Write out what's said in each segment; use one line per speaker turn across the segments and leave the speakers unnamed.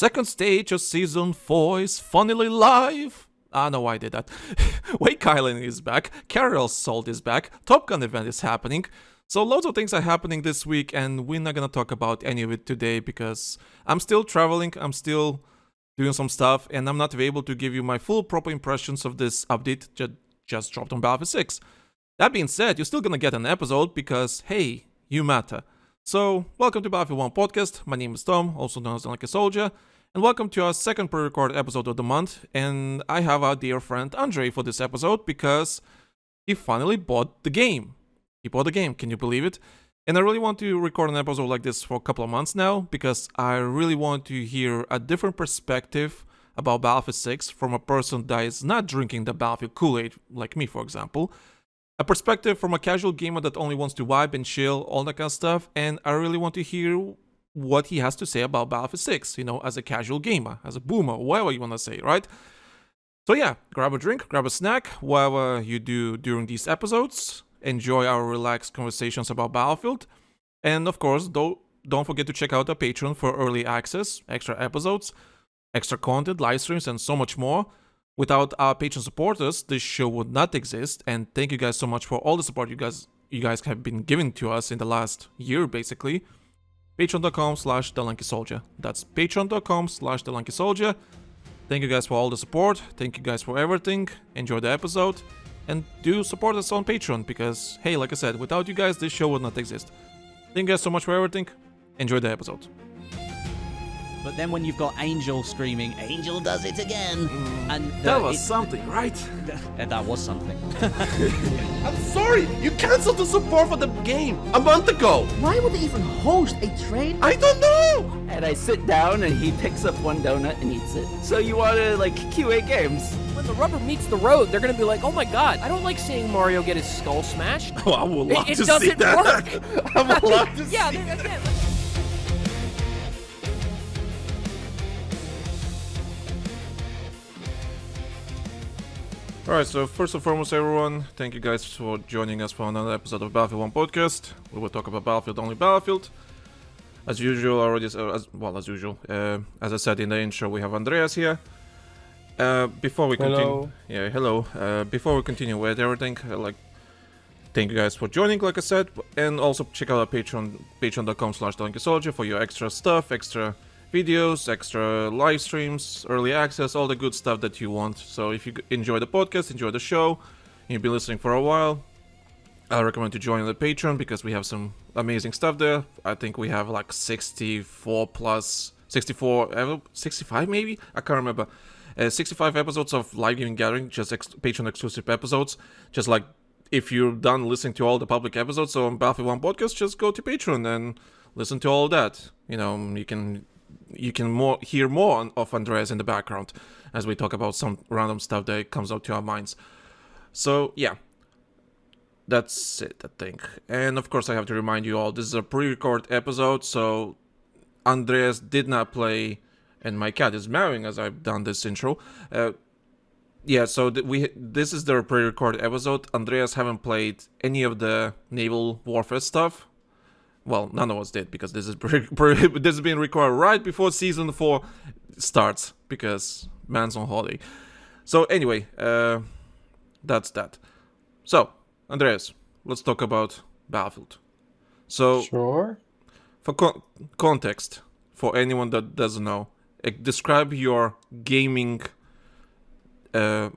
Second stage of Season 4 is finally live! Ah, no, I did that. Wake Island is back, Carol Salt is back, Top Gun event is happening. So loads of things are happening this week, and we're not gonna talk about any of it today because I'm still traveling, I'm still doing some stuff, and I'm not able to give you my full proper impressions of this update just dropped on Battlefield 6. That being said, you're still gonna get an episode because, hey, you matter. So, welcome to Battlefield 1 podcast. My name is Tom, also known as TheLankySoldier, and welcome to our second pre-recorded episode of the month. And I have our dear friend Andre for this episode because he finally bought the game. He bought the game, can you believe it? And I really want to record an episode like this for a couple of months now because I really want to hear a different perspective about Battlefield 6 from a person that is not drinking the Battlefield Kool-Aid, like me, for example. A perspective from a casual gamer that only wants to vibe and chill, all that kind of stuff, and I really want to hear what he has to say about Battlefield 6, as a casual gamer, as a boomer, whatever you want to say, right? So yeah, grab a drink, grab a snack, whatever you do during these episodes. Enjoy our relaxed conversations about Battlefield. And of course, don't forget to check out our Patreon for early access, extra episodes, extra content, live streams, and so much more. Without our Patreon supporters, this show would not exist, and thank you guys so much for all the support you guys have been giving to us in the last year, basically. Patreon.com/TheLankySoldier. That's Patreon.com/TheLankySoldier. Thank you guys for all the support. Thank you guys for everything. Enjoy the episode, and do support us on Patreon because, hey, like I said, without you guys, this show would not exist. Thank you guys so much for everything. Enjoy the episode.
But then when you've got Angel screaming, Angel does it again. And
that was something, right?
That was something.
I'm sorry, you canceled the support for the game a month ago.
Why would they even host a trade?
I don't know.
And I sit down and he picks up one donut and eats it. So you want to QA games?
When the rubber meets the road, they're gonna be like, oh my god, I don't like seeing Mario get his skull smashed.
Oh, I would love
It
to see
doesn't
that.
work.
I would love to
Yeah,
see
that's
that.
it.
Alright, so first and foremost, everyone, thank you guys for joining us for another episode of Battlefield 1 podcast. We will talk about Battlefield, only Battlefield. As usual, as I said in the intro, we have Andreas here. Before we continue, before we continue with everything, thank you guys for joining, like I said, and also check out our patreon.com/TheLankySoldier for your extra stuff, extra videos, extra live streams, early access, all the good stuff that you want. So if you enjoy the podcast, enjoy the show, and you've been listening for a while, I recommend to join the Patreon because we have some amazing stuff there. I think we have 65 maybe? I can't remember. 65 episodes of live gaming gathering, just Patreon exclusive episodes. Just like if you're done listening to all the public episodes on Battlefield 1 podcast, just go to Patreon and listen to all that. You can hear more of Andreas in the background as we talk about some random stuff that comes out to our minds. So yeah, that's it, I think. And of course, I have to remind you all, this is a pre-record episode, so Andreas did not play, and my cat is meowing as I've done this intro. So this is the pre-record episode. Andreas haven't played any of the naval warfare stuff. Well, none of us did because this is this is being recorded right before Season 4 starts because man's on holiday. So anyway, that's that. So, Andreas, let's talk about Battlefield. So,
sure.
For context, for anyone that doesn't know, describe your gaming. What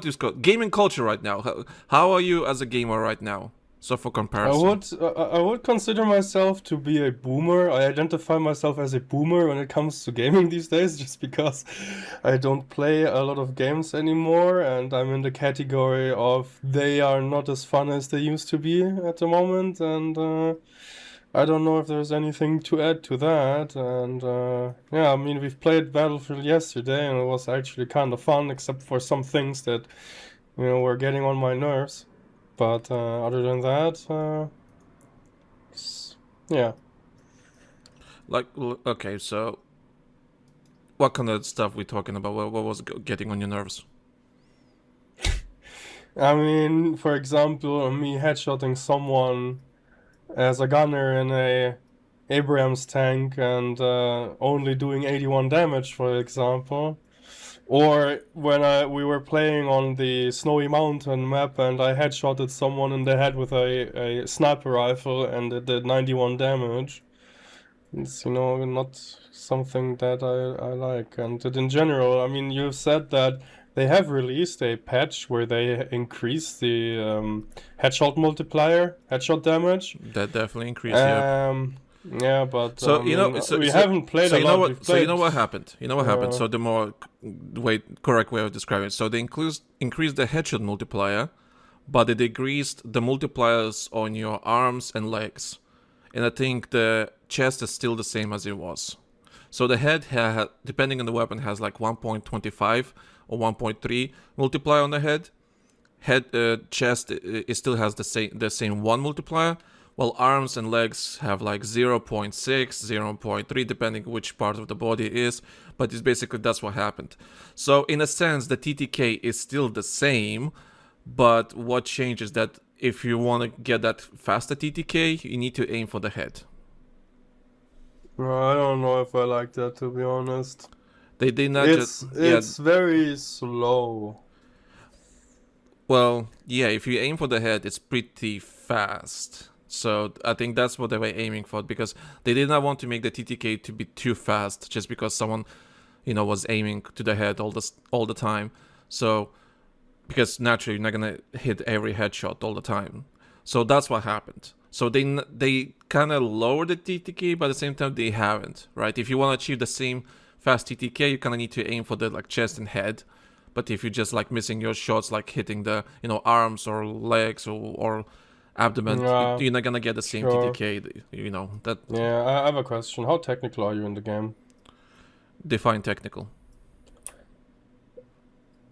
is called gaming culture right now. How are you as a gamer right now? So for comparison,
I would consider myself to be a boomer. I identify myself as a boomer when it comes to gaming these days, just because I don't play a lot of games anymore, and I'm in the category of they are not as fun as they used to be at the moment, and I don't know if there's anything to add to that. And we've played Battlefield yesterday, and it was actually kind of fun, except for some things that were getting on my nerves. But other than that, yeah.
Okay, so what kind of stuff we talking about? What was getting on your nerves?
I mean, for example, me headshotting someone as a gunner in a Abrams tank and only doing 81 damage, for example. Or when we were playing on the Snowy Mountain map and I headshotted someone in the head with a sniper rifle and it did 91 damage. It's, not something that I like. And in general, I mean, you've said that they have released a patch where they increase the headshot multiplier, headshot damage.
That definitely increased, yeah.
Yeah, but
So
we haven't played a lot.
So you know what happened. So the more correct way of describing it. So they increased the headshot multiplier, but they decreased the multipliers on your arms and legs. And I think the chest is still the same as it was. So the head, depending on the weapon, has like 1.25 or 1.3 multiplier on the head. Chest, it still has the same 1 multiplier. While arms and legs have like 0.6, 0.3, depending which part of the body it is. But it's basically, that's what happened. So in a sense, the TTK is still the same. But what changes that if you want to get that faster TTK, you need to aim for the head.
I don't know if I like that, to be honest.
They did not
It's very slow.
Well, yeah, if you aim for the head, it's pretty fast. So I think that's what they were aiming for, because they did not want to make the TTK to be too fast just because someone, was aiming to the head all the time. So because naturally you're not gonna hit every headshot all the time. So that's what happened. So they kind of lowered the TTK, but at the same time they haven't, right? If you want to achieve the same fast TTK, you kind of need to aim for the chest and head. But if you're just missing your shots, hitting the arms or legs or abdomen, you're not gonna get the same TTK.
Yeah, I have a question. How technical are you in the game?
Define technical.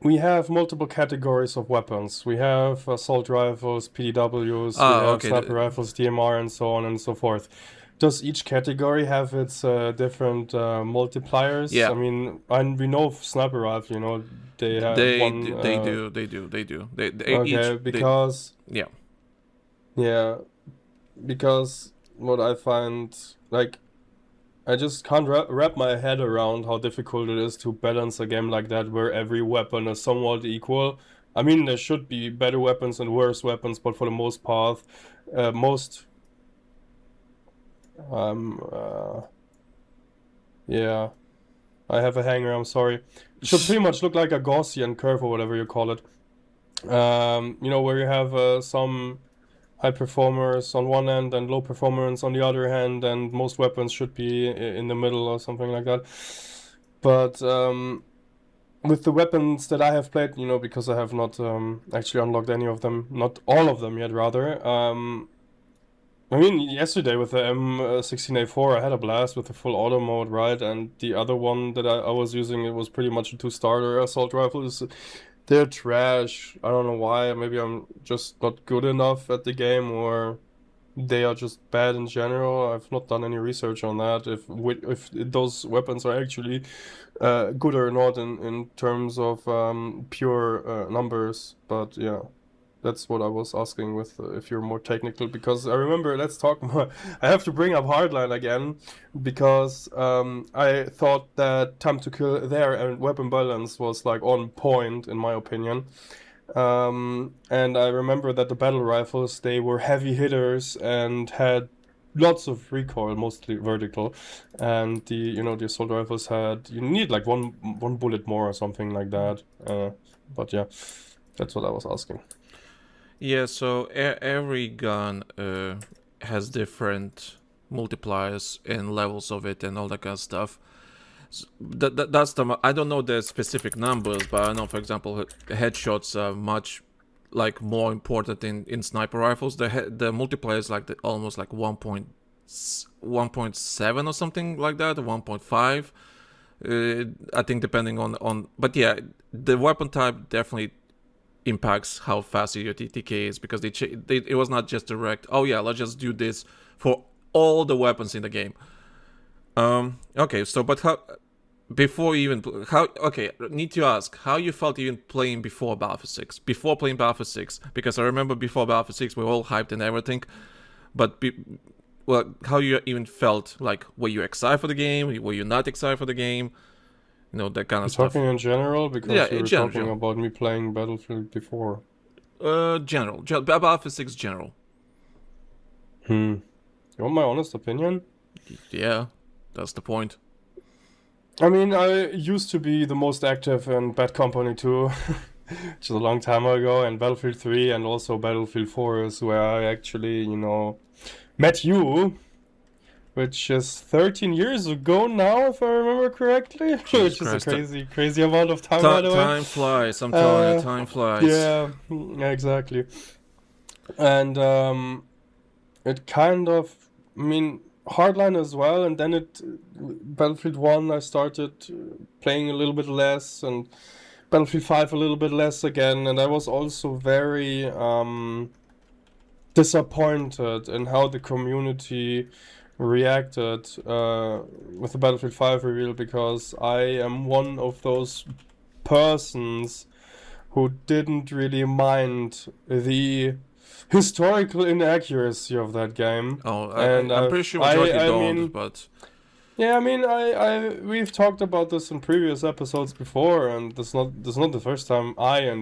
We have multiple categories of weapons. We have assault rifles, PDWs, sniper rifles, DMR, and so on and so forth. Does each category have its different multipliers?
Yeah.
I mean, we know sniper rifle, they have
They do.
Yeah, because what I find, I just can't wrap my head around how difficult it is to balance a game like that where every weapon is somewhat equal. I mean, there should be better weapons and worse weapons, but for the most part, yeah, I have a hanger, I'm sorry. It should pretty much look like a Gaussian curve or whatever you call it. Where you have some high performers on one end and low performers on the other hand, and most weapons should be in the middle or something like that. But with the weapons that I have played, because I have not actually unlocked any of them, not all of them yet, rather. I mean, yesterday with the M16A4, I had a blast with the full auto mode, right? And the other one that I was using, it was pretty much a 2-starter assault rifle. They're trash. I don't know why. Maybe I'm just not good enough at the game, or they are just bad in general. I've not done any research on that, if those weapons are actually good or not in terms of pure numbers. But yeah, that's what I was asking with if you're more technical, because I remember, let's talk more. I have to bring up Hardline again, because I thought that time to kill there and weapon balance was on point in my opinion. And I remember that the battle rifles, they were heavy hitters and had lots of recoil, mostly vertical, and the assault rifles had, you need one bullet more or something like that. But yeah, that's what I was asking.
Yeah, so every gun has different multipliers and levels of it and all that kind of stuff. That's I don't know the specific numbers, but I know, for example, headshots are much more important in sniper rifles. The multiplier is almost 1.7 or something like that, or 1.5. I think depending on, but yeah, the weapon type definitely impacts how fast your TTK is, because it was not just direct, oh yeah, let's just do this for all the weapons in the game. Okay, so but need to ask how you felt even playing before Battlefield 6, because I remember before Battlefield 6 we were all hyped and everything, but how you even felt. Like, were you excited for the game? Were you not excited for the game? You know, that kind of stuff.
Talking in general, because
Yeah,
you
in
were
general,
talking about me playing Battlefield before.
Battlefield 6 general.
You want my honest opinion?
Yeah, that's the point.
I mean, I used to be the most active in Bad Company 2, which is a long time ago, and Battlefield 3 and also Battlefield 4 is where I actually, met you, which is 13 years ago now, if I remember correctly. Which is a crazy amount of time, by the way.
Time flies, I'm telling you, time flies.
Yeah, exactly. And it kind of, Hardline as well, and then Battlefield 1 I started playing a little bit less, and Battlefield 5 a little bit less again, and I was also very disappointed in how the community reacted with the Battlefield 5 reveal, because I am one of those persons who didn't really mind the historical inaccuracy of that game.
Oh, I'm pretty sure majority don't, but...
Yeah, we've talked about this in previous episodes before, and this is not the first time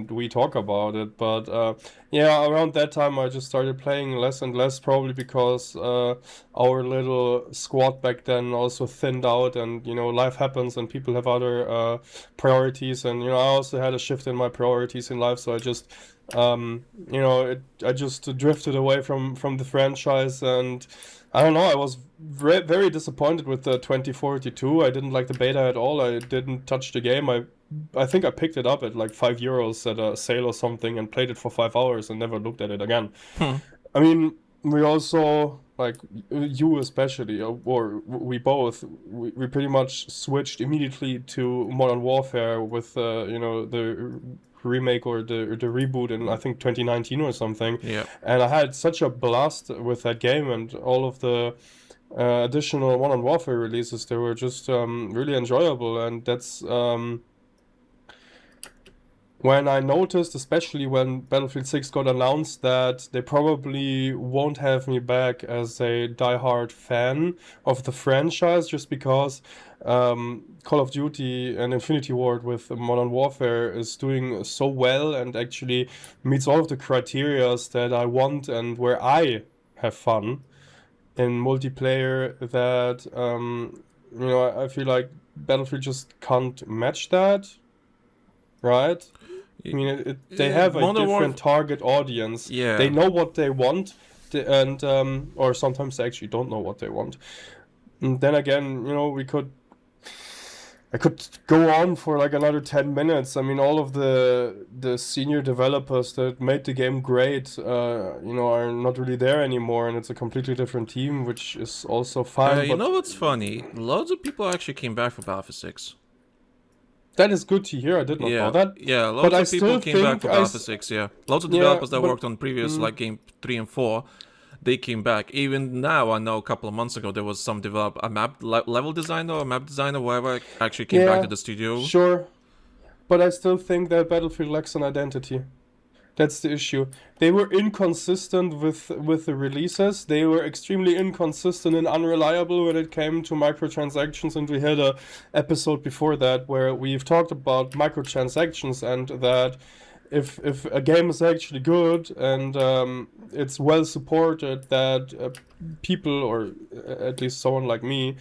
we talk about it, but around that time I just started playing less and less, probably because our little squad back then also thinned out, and life happens and people have other priorities, and I also had a shift in my priorities in life, so I just I just drifted away from the franchise, and I don't know, I was very disappointed with the 2042. I didn't like the beta at all. I didn't touch the game. I think I picked it up at like €5 at a sale or something and played it for 5 hours and never looked at it again. I mean, we also, like you especially, or we both, we pretty much switched immediately to Modern Warfare with the remake or the reboot in I think 2019 or something.
Yeah.
And I had such a blast with that game, and all of the additional Modern Warfare releases, they were just really enjoyable, and that's when I noticed, especially when Battlefield 6 got announced, that they probably won't have me back as a diehard fan of the franchise, just because Call of Duty and Infinity Ward with Modern Warfare is doing so well and actually meets all of the criteria that I want and where I have fun in multiplayer, that I feel like Battlefield just can't match that, right? I mean, they have a different target audience.
Yeah.
They know what they want, and or sometimes they actually don't know what they want. And then again, I could go on for like another 10 minutes. I mean, all of the senior developers that made the game great, are not really there anymore, and it's a completely different team, which is also fine.
You know what's funny? Loads of people actually came back for Battlefield 6.
That is good to hear. I did not know that.
Yeah, loads of people came back for Battlefield 6, yeah. Loads of developers that worked on previous, like Game 3 and 4, they came back. Even now, I know a couple of months ago, there was some level designer or map designer, whatever, actually came back to the studio.
Sure. But I still think that Battlefield lacks an identity. That's the issue. They were inconsistent with the releases. They were extremely inconsistent and unreliable when it came to microtransactions, and we had a episode before that where we've talked about microtransactions, and that if a game is actually good and it's well supported, that people, or at least someone like me,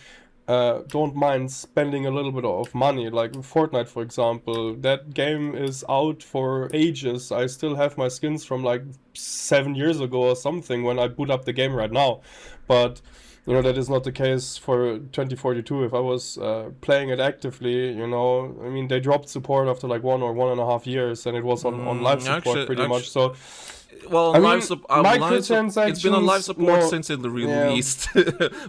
don't mind spending a little bit of money. Like Fortnite, for example, that game is out for ages. I still have my skins from like 7 years ago or something when I boot up the game right now, but that is not the case for 2042. If I was playing it actively, they dropped support after like 1 or 1.5 years, and it was on live support pretty much. So
well, it's been on live support since it released,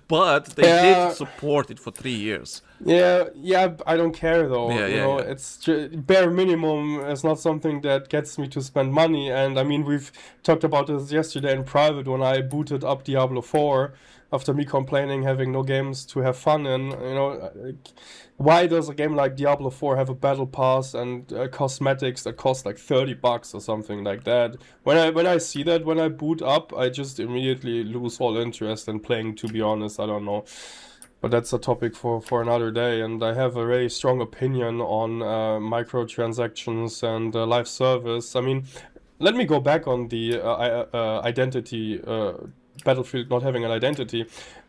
but they did support it for 3 years.
Yeah, I don't care though. It's bare minimum is not something that gets me to spend money. And I mean, we've talked about this yesterday in private when I booted up Diablo 4. after me complaining having no games to have fun in. Why does a game like Diablo 4 have a battle pass and cosmetics that cost like $30 or something like that? When I see that, when I boot up, I just immediately lose all interest in playing, to be honest. I don't know. But that's a topic for another day, and I have a very strong opinion on microtransactions and live service. I mean, let me go back on the identity, Battlefield not having an identity,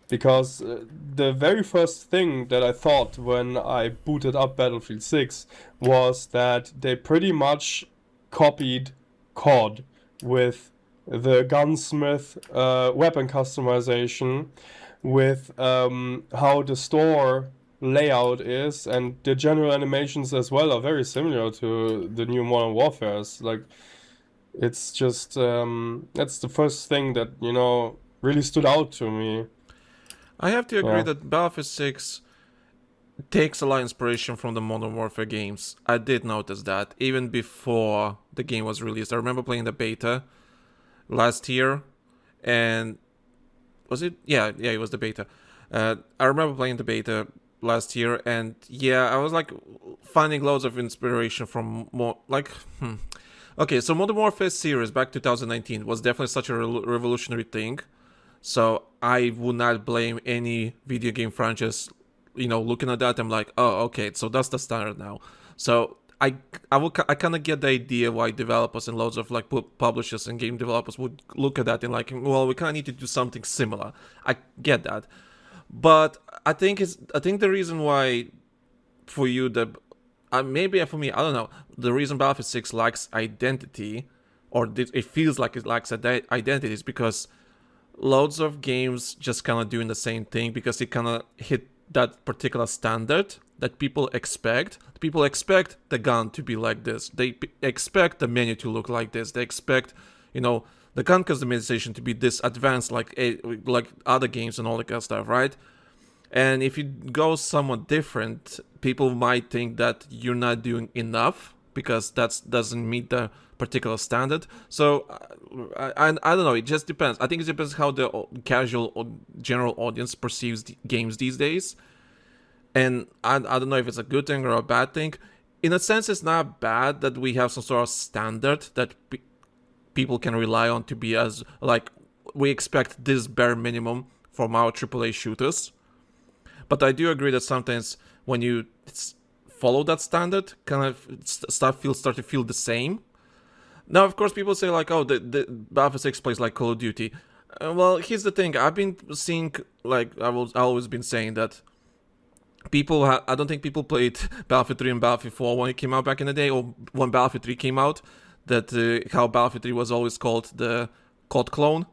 because the very first thing that I thought when I booted up Battlefield 6 was that they pretty much copied COD with the gunsmith weapon customization, with how the store layout is, and the general animations as well are very similar to the new Modern Warfares. Like, it's just that's the first thing that really stood out to me.
I have to agree
Yeah.
that Battlefield 6 takes a lot of inspiration from the Modern Warfare games. I did notice that even before the game was released. I remember playing the beta last year, and was it? Yeah, it was the beta. I remember playing the beta last year, and yeah, I was like finding loads of inspiration from more like. Okay, so Modern Warfare series back 2019 was definitely such a revolutionary thing. So I would not blame any video game franchise, looking at that. I'm like, oh, okay, so that's the standard now. So I kind of get the idea why developers and loads of like publishers and game developers would look at that and like, well, we kind of need to do something similar. I get that, but I think the reason why for you maybe for me, I don't know, the reason Battlefield 6 lacks identity, or it feels like it lacks identity, is because loads of games just kind of doing the same thing because it kind of hit that particular standard that people expect. People expect the gun to be like this. They expect the menu to look like this. They expect, the gun customization to be this advanced like other games and all that kind of stuff, right? And if you go somewhat different, people might think that you're not doing enough because that doesn't meet the particular standard. So I don't know, it just depends. I think it depends how the casual or general audience perceives the games these days. And I don't know if it's a good thing or a bad thing. In a sense, it's not bad that we have some sort of standard that people can rely on to be as, like, we expect this bare minimum from our AAA shooters. But I do agree that sometimes when you follow that standard, kind of start to feel the same. Now, of course, people say like, oh, the Battlefield 6 plays like Call of Duty. Well, here's the thing. I've been seeing, like, I've always been saying that I don't think people played Battlefield 3 and Battlefield 4 when it came out back in the day, or when Battlefield 3 came out, that how Battlefield 3 was always called the COD clone,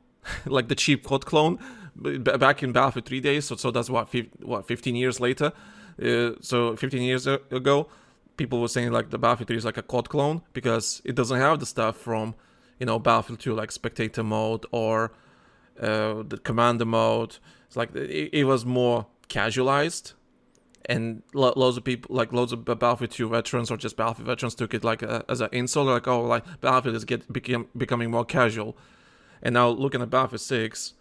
like the cheap COD clone, back in Battlefield 3 days. So that's 15 years later. So 15 years ago, people were saying like the Battlefield 3 is like a COD clone because it doesn't have the stuff from, Battlefield 2, like spectator mode or the commander mode. It's like it was more casualized. And loads of people, like loads of Battlefield 2 veterans or just Battlefield veterans, took it like as an insult, like, oh, like Battlefield is becoming more casual. And now looking at Battlefield 6,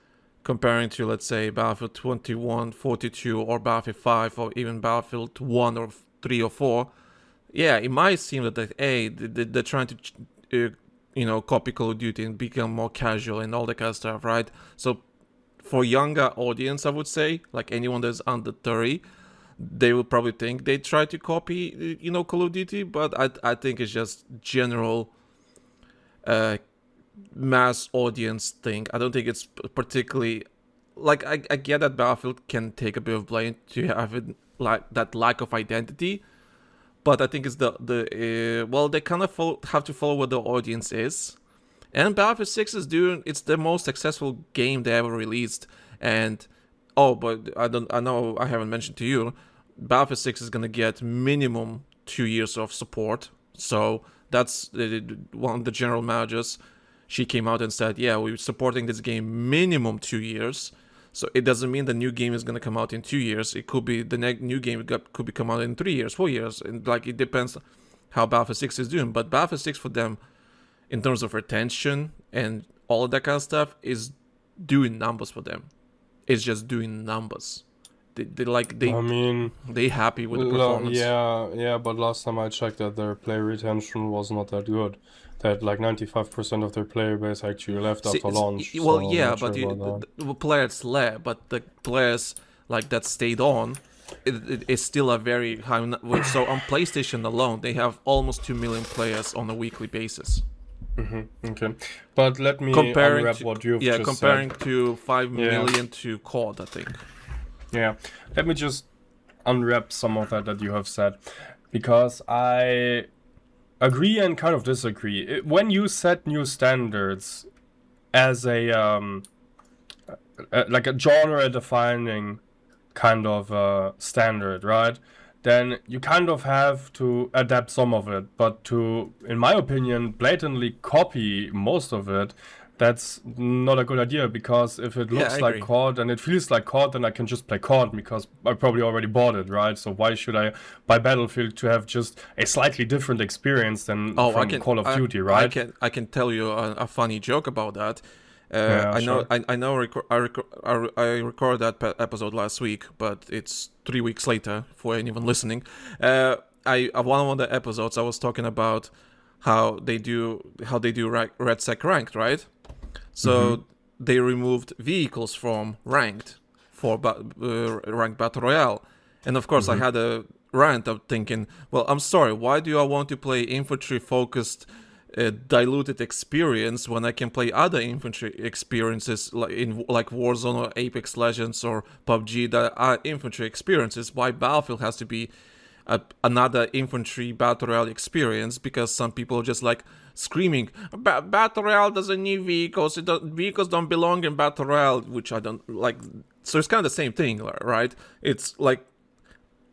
comparing to, let's say, Battlefield 21, 42, or Battlefield 5, or even Battlefield 1 or 3 or 4, yeah, it might seem that they're trying to, copy Call of Duty and become more casual and all that kind of stuff, right? So for younger audience, I would say, like anyone that's under 30, they will probably think they try to copy, Call of Duty, but I think it's just general mass audience thing. I don't think it's particularly, like, I get that Battlefield can take a bit of blame to have it, like, that lack of identity, but I think it's they kind of have to follow what the audience is, and Battlefield 6 it's the most successful game they ever released, and but I know I haven't mentioned to you, Battlefield 6 is gonna get minimum 2 years of support. So that's one of the general managers. She came out and said, yeah, we're supporting this game minimum 2 years. So it doesn't mean the new game is gonna come out in 2 years. It could be the new game could be come out in 3 years, 4 years, and like it depends how Battlefield 6 is doing. But Battlefield 6 for them, in terms of retention and all of that kind of stuff, is doing numbers for them. is just doing numbers. They
I mean,
they happy with the performance.
yeah, but last time I checked that their player retention was not that good. They had like 95% of their player base actually left
See,
after launch.
well,
so I'm
yeah,
not
but
sure about that.
the players left, but the players like that stayed on. It is still a very high. So on PlayStation alone, they have almost 2 million players on a weekly basis.
Okay, but let me
Comparing
unwrap
to,
what you've
yeah,
just
comparing
said.
to 5
Yeah.
million to COD, I think.
Yeah, let me just unwrap some of that you have said, because I agree and kind of disagree. When you set new standards as a like a genre-defining kind of standard, right? Then you kind of have to adapt some of it, but to, in my opinion, blatantly copy most of it, that's not a good idea, because if it
Yeah,
looks
I
like
agree.
COD and it feels like COD, then I can just play COD because I probably already bought it, right? So why should I buy Battlefield to have just a slightly different experience than
Oh,
from Call of Duty, right?
I can tell you a funny joke about that.
Yeah,
I know
sure.
I know I recorded that episode last week, but it's 3 weeks later for anyone listening. One of the episodes I was talking about how they do RedSec ranked, right? So they removed vehicles from ranked for ranked battle royale, and of course I had a rant of thinking, well, I'm sorry, why do I want to play infantry focused diluted experience when I can play other infantry experiences like Warzone or Apex Legends or PUBG that are infantry experiences? Why Battlefield has to be another infantry battle royale experience? Because some people are just like screaming, battle royale doesn't need vehicles. Vehicles don't belong in battle royale, which I don't like. So it's kind of the same thing, right? It's like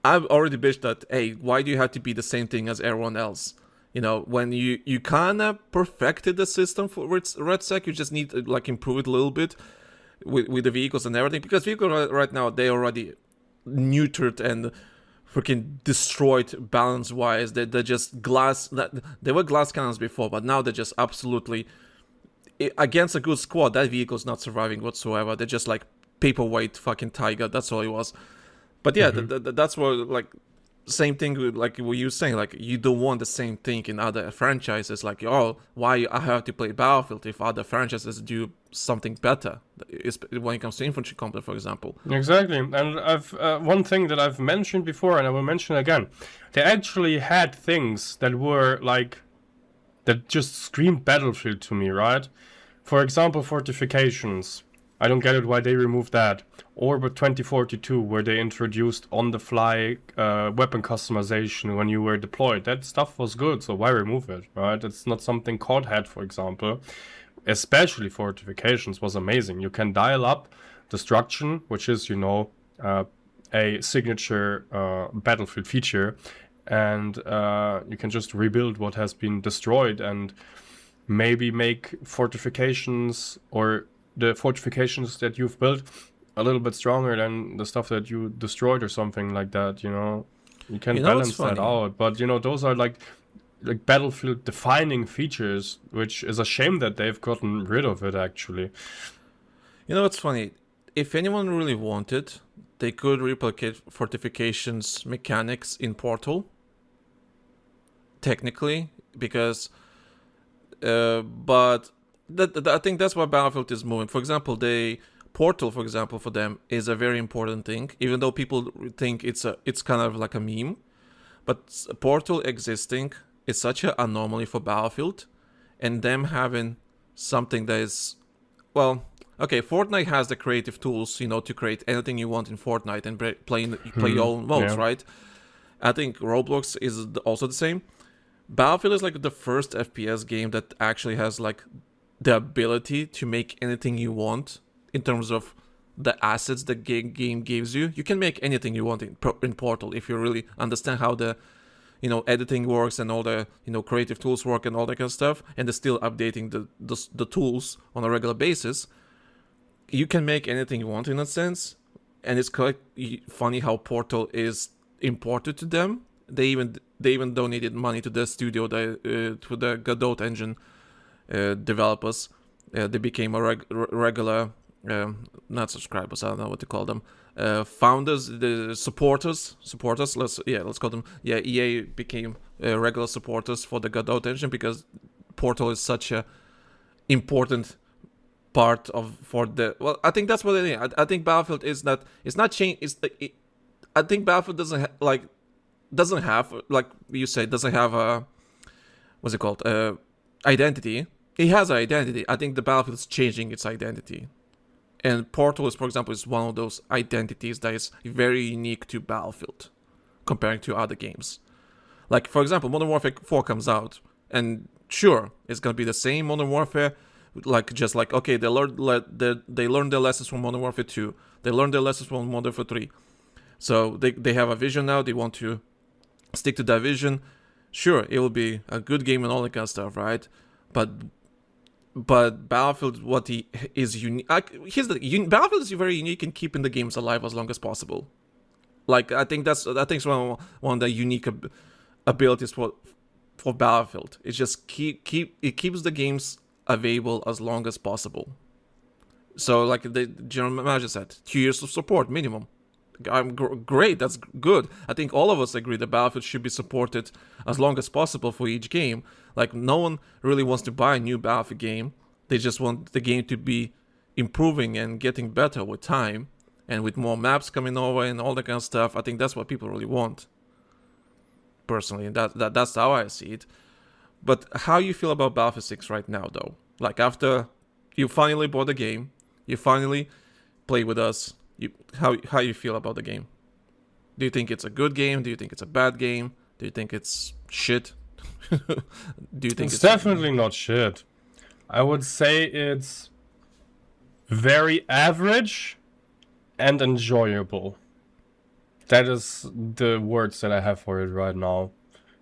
I've already bitched that, hey, why do you have to be the same thing as everyone else? You know, when you kind of perfected the system for RedSec, you just need to like improve it a little bit with the vehicles and everything. Because vehicles right now, they already neutered and freaking destroyed balance-wise. They're just glass. They were glass cannons before, but now they're just absolutely against a good squad. That vehicle's not surviving whatsoever. They're just like paperweight fucking tiger. That's all it was. But yeah, that's what like. Same thing with like what you were saying, like you don't want the same thing in other franchises, like, oh, why I have to play Battlefield if other franchises do something better when it comes to infantry combat, for example.
Exactly, and I've one thing that I've mentioned before, and I will mention again. They actually had things that were like that just screamed Battlefield to me, right? For example, fortifications. I don't get it why they removed that. Or with 2042, where they introduced on-the-fly weapon customization when you were deployed. That stuff was good, so why remove it, right? It's not something COD had, for example. Especially fortifications was amazing. You can dial up destruction, which is, a signature Battlefield feature, and you can just rebuild what has been destroyed and maybe make fortifications or the fortifications that you've built a little bit stronger than the stuff that you destroyed or something like that, You can balance that out. But, those are like Battlefield defining features, which is a shame that they've gotten rid of it, actually.
You know what's funny? If anyone really wanted, they could replicate fortifications mechanics in Portal. Technically, because... but... I think that's why Battlefield is moving. For example, Portal, for example, for them is a very important thing, even though people think it's kind of like a meme. But Portal existing is such an anomaly for Battlefield, and them having something that is, well, okay, Fortnite has the creative tools, to create anything you want in Fortnite and play your own modes, right? I think Roblox is also the same. Battlefield is like the first FPS game that actually has like the ability to make anything you want in terms of the assets the game gives you. You can make anything you want in Portal if you really understand how the editing works and all the creative tools work and all that kind of stuff, and they're still updating the tools on a regular basis. You can make anything you want in a sense, and it's quite funny how Portal is imported to them. They even donated money to the studio, to the Godot engine developers. They became a regular not subscribers, I don't know what to call them, founders, the supporters, let's call them, EA became regular supporters for the Godot engine because Portal is such a important part I think that's what it is. I think Battlefield is not, it's not changed, I think Battlefield doesn't have, like you say, doesn't have a, what's it called, identity. It has an identity. I think the Battlefield is changing its identity. And Portal is, for example, is one of those identities that is very unique to Battlefield comparing to other games. Like, for example, Modern Warfare 4 comes out, and sure, it's going to be the same Modern Warfare, okay, they learned their lessons from Modern Warfare 2. They learned their lessons from Modern Warfare 3. So they have a vision now. They want to stick to that vision. Sure, it will be a good game and all that kind of stuff, right? But Battlefield, what he is unique. Battlefield is very unique in keeping the games alive as long as possible. Like I think that's one of the unique abilities for Battlefield. It's just it keeps the games available as long as possible. So like the general manager said, 2 years of support minimum. Great, that's good. I think all of us agree that Battlefield should be supported as long as possible for each game. Like, no one really wants to buy a new Battlefield game. They just want the game to be improving and getting better with time, and with more maps coming over and all that kind of stuff. I think that's what people really want. Personally, and that's how I see it. But how you feel about Battlefield 6 right now, though? Like, after you finally bought the game, you finally play with us. How you feel about the game? Do you think it's a good game? Do you think it's a bad game? Do you think it's shit? Do you think
it's definitely not shit? I would say it's very average and enjoyable. That is the words that I have for it right now.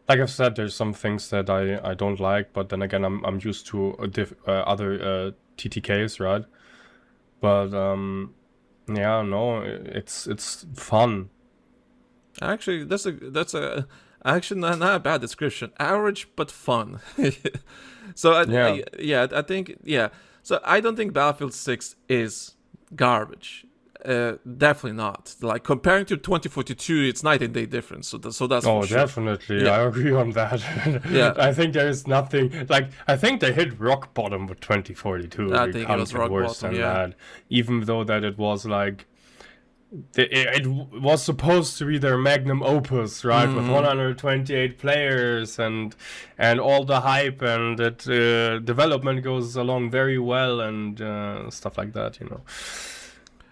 Like I've said, there's some things that I don't like, but then again, I'm used to other TTKs, right? But yeah, no, it's fun.
Actually, that's actually not a bad description. Average but fun. So I think So I don't think Battlefield 6 is garbage. Definitely not. Like comparing to 2042, it's night and day difference. So that's
oh,
for sure.
Definitely.
Yeah.
I agree on that.
Yeah.
I think there is nothing like. I think they hit rock bottom with 2042.
I think it was rock
worse
bottom.
than
Yeah.
that. Even though that it was like. It was supposed to be their magnum opus, right? With 128 players and all the hype, and that development goes along very well and stuff like that, you know.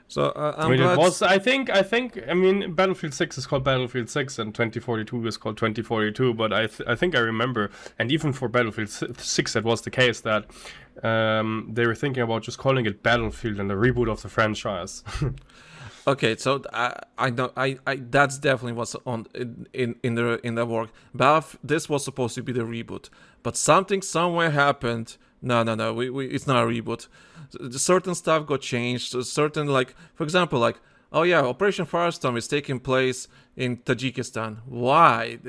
So
I mean, it was. I think. I mean, Battlefield 6 is called Battlefield 6, and 2042 is called 2042. But I think I remember, and even for Battlefield 6, it was the case that they were thinking about just calling it Battlefield and the reboot of the franchise.
Okay, so I know I that's definitely what's on in the work. This was supposed to be the reboot, but something somewhere happened. No, we it's not a reboot. Certain stuff got changed. Certain, like, for example, like, oh yeah, Operation Firestorm is taking place in Tajikistan. Why?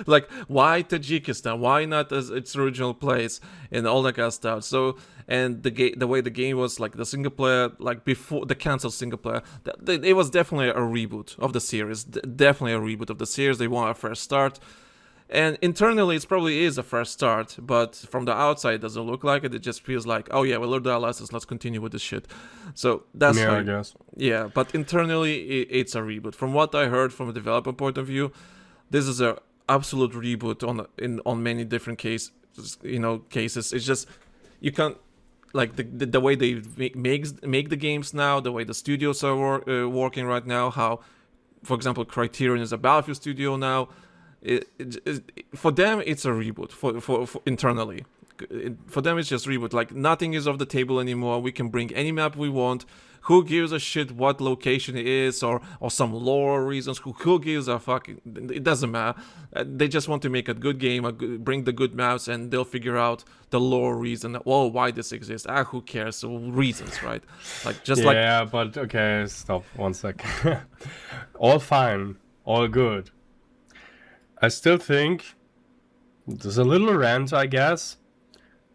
Like, why Tajikistan? Why not as its original place and all that kind of stuff? So, and the way the game was, like the single player, like before the canceled single player, it was definitely a reboot of the series. Definitely a reboot of the series. They want a fresh start. And internally, it probably is a fresh start, but from the outside, it doesn't look like it. It just feels like, oh yeah, we learned our lessons, let's continue with this shit. So that's
I guess.
Yeah, but internally, it's a reboot. From what I heard from a developer point of view, this is a absolute reboot on many different cases. It's just you can't, like the way they make the games now, the way the studios are working right now. How, for example, Criterion is a Battlefield studio now. For them, it's a reboot. For internally, for them, it's just reboot. Like, nothing is off the table anymore. We can bring any map we want. Who gives a shit what location it is, or some lore reasons? Who gives a fucking? It doesn't matter. They just want to make a good game, bring the good maps, and they'll figure out the lore reason. Oh, why this exists? Who cares? So reasons, right? Like, just like.
Yeah, but okay, stop 1 sec. All fine, all good. I still think there's a little rant, I guess.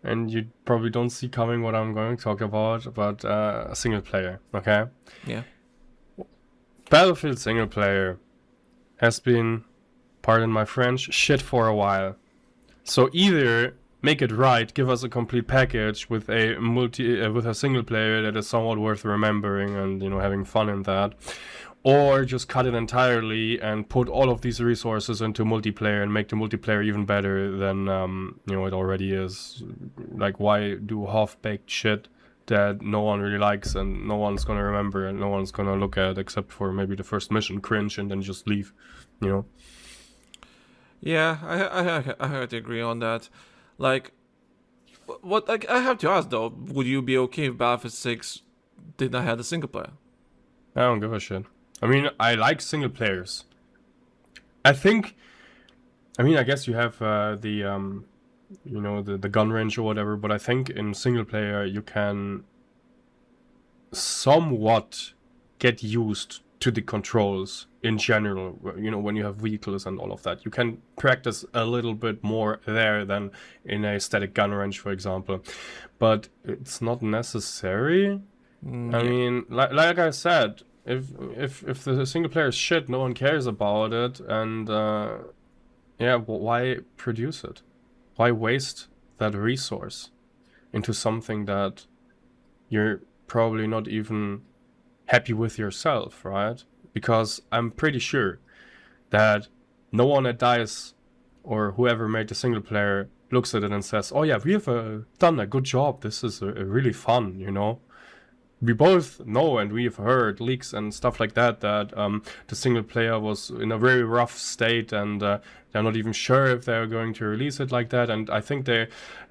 and you probably don't see coming what I'm going to talk about, but single player, okay?
Yeah.
Battlefield single player has been, pardon my French, shit for a while. So either make it right, give us a complete package with a with a single player that is somewhat worth remembering and having fun in that, or just cut it entirely and put all of these resources into multiplayer and make the multiplayer even better than it already is. Like, why do half-baked shit that no one really likes and no one's gonna remember and no one's gonna look at except for maybe the first mission, cringe, and then just leave,
Yeah, I have to agree on that. Like, what I have to ask though, would you be okay if Battlefield 6 did not have a single player?
I don't give a shit. I mean, I like single players. I guess you have the gun range or whatever, but I think in single player you can somewhat get used to the controls in general, when you have vehicles and all of that. You can practice a little bit more there than in a static gun range, for example. But it's not necessary. I mean, like I said, if the single player is shit, no one cares about it, and why produce it? Why waste that resource into something that you're probably not even happy with yourself, right? Because I'm pretty sure that no one at DICE or whoever made the single player looks at it and says, oh yeah, we have done a good job, this is a really fun, We both know and we've heard leaks and stuff like that the single player was in a very rough state, and they're not even sure if they're going to release it like that. And I think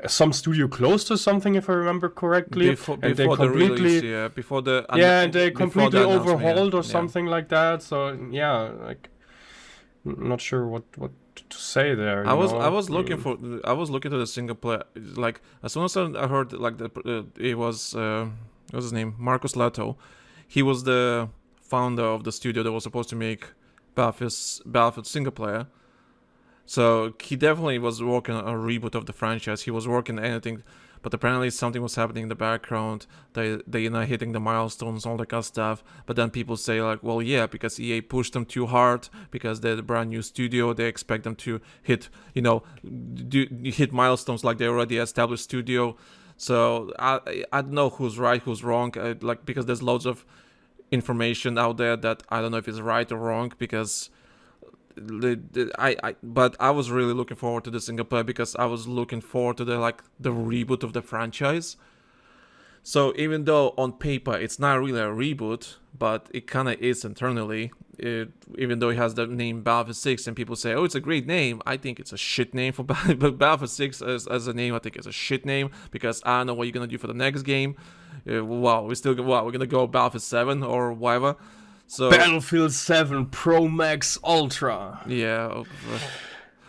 some studio closed or something, if I remember correctly.
Before the release, and
they completely overhauled or something like that. So yeah, like, not sure what to say there.
I was looking to the single player. Like, as soon as I heard like it was. What's his name? Marcus Leto. He was the founder of the studio that was supposed to make Battlefield single player. So he definitely was working on a reboot of the franchise. He was working on anything, but apparently something was happening in the background. They're not hitting the milestones, all that kind of stuff. But then people say like, well, yeah, because EA pushed them too hard because they're the brand new studio. They expect them to hit, hit milestones like they already established studio. So I don't know who's right, who's wrong, because there's loads of information out there that I don't know if it's right or wrong, because but I was really looking forward to the single player because I was looking forward to the reboot of the franchise. So even though on paper it's not really a reboot, but it kind of is internally, even though it has the name Battlefield 6 and people say, oh, it's a great name, I think it's a shit name for Battlefield 6 as a name. I think it's a shit name because I don't know what you're going to do for the next game. We're going to go Battlefield 7 or whatever. So
Battlefield 7 Pro Max Ultra.
Yeah.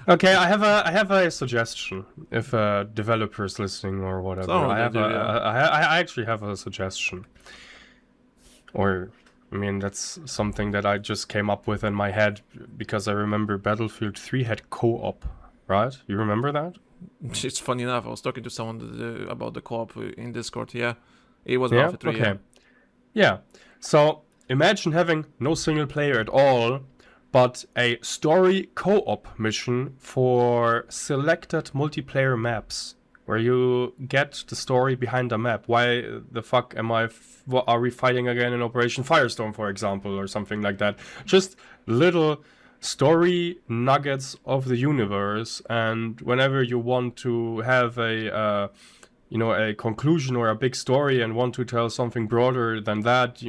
Okay, I have a suggestion. If a developer's listening or whatever, I actually have a suggestion. Or, I mean, that's something that I just came up with in my head because I remember Battlefield 3 had co-op, right? You remember that?
It's funny enough. I was talking to someone about the co-op in Discord. Yeah, it was Battlefield 3.
Okay. Yeah. So imagine having no single player at all, but a story co-op mission for selected multiplayer maps where you get the story behind the map. Why the fuck are we fighting again in Operation Firestorm, for example, or something like that? Just little story nuggets of the universe, and whenever you want to have a conclusion or a big story and want to tell something broader than that,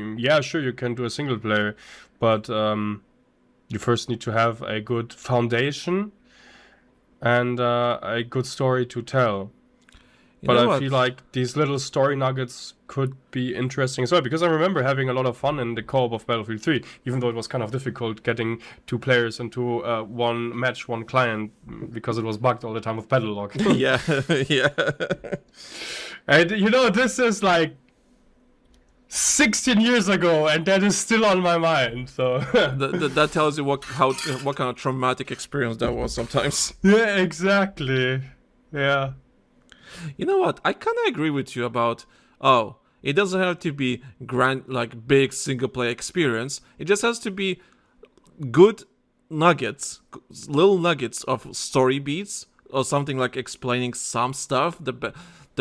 sure, you can do a single player, but you first need to have a good foundation and a good story to tell. But I feel like these little story nuggets could be interesting as well, because I remember having a lot of fun in the co-op of Battlefield 3, even though it was kind of difficult getting two players into one match, one client, because it was bugged all the time with Battle Log.
Yeah.
And this is like 16 years ago, and that is still on my mind. So
that tells you what kind of traumatic experience that was sometimes.
Yeah, exactly. Yeah.
You know what? I kind of agree with you about, it doesn't have to be grand, like big single player experience. It just has to be good nuggets, little nuggets of story beats or something like explaining some stuff, the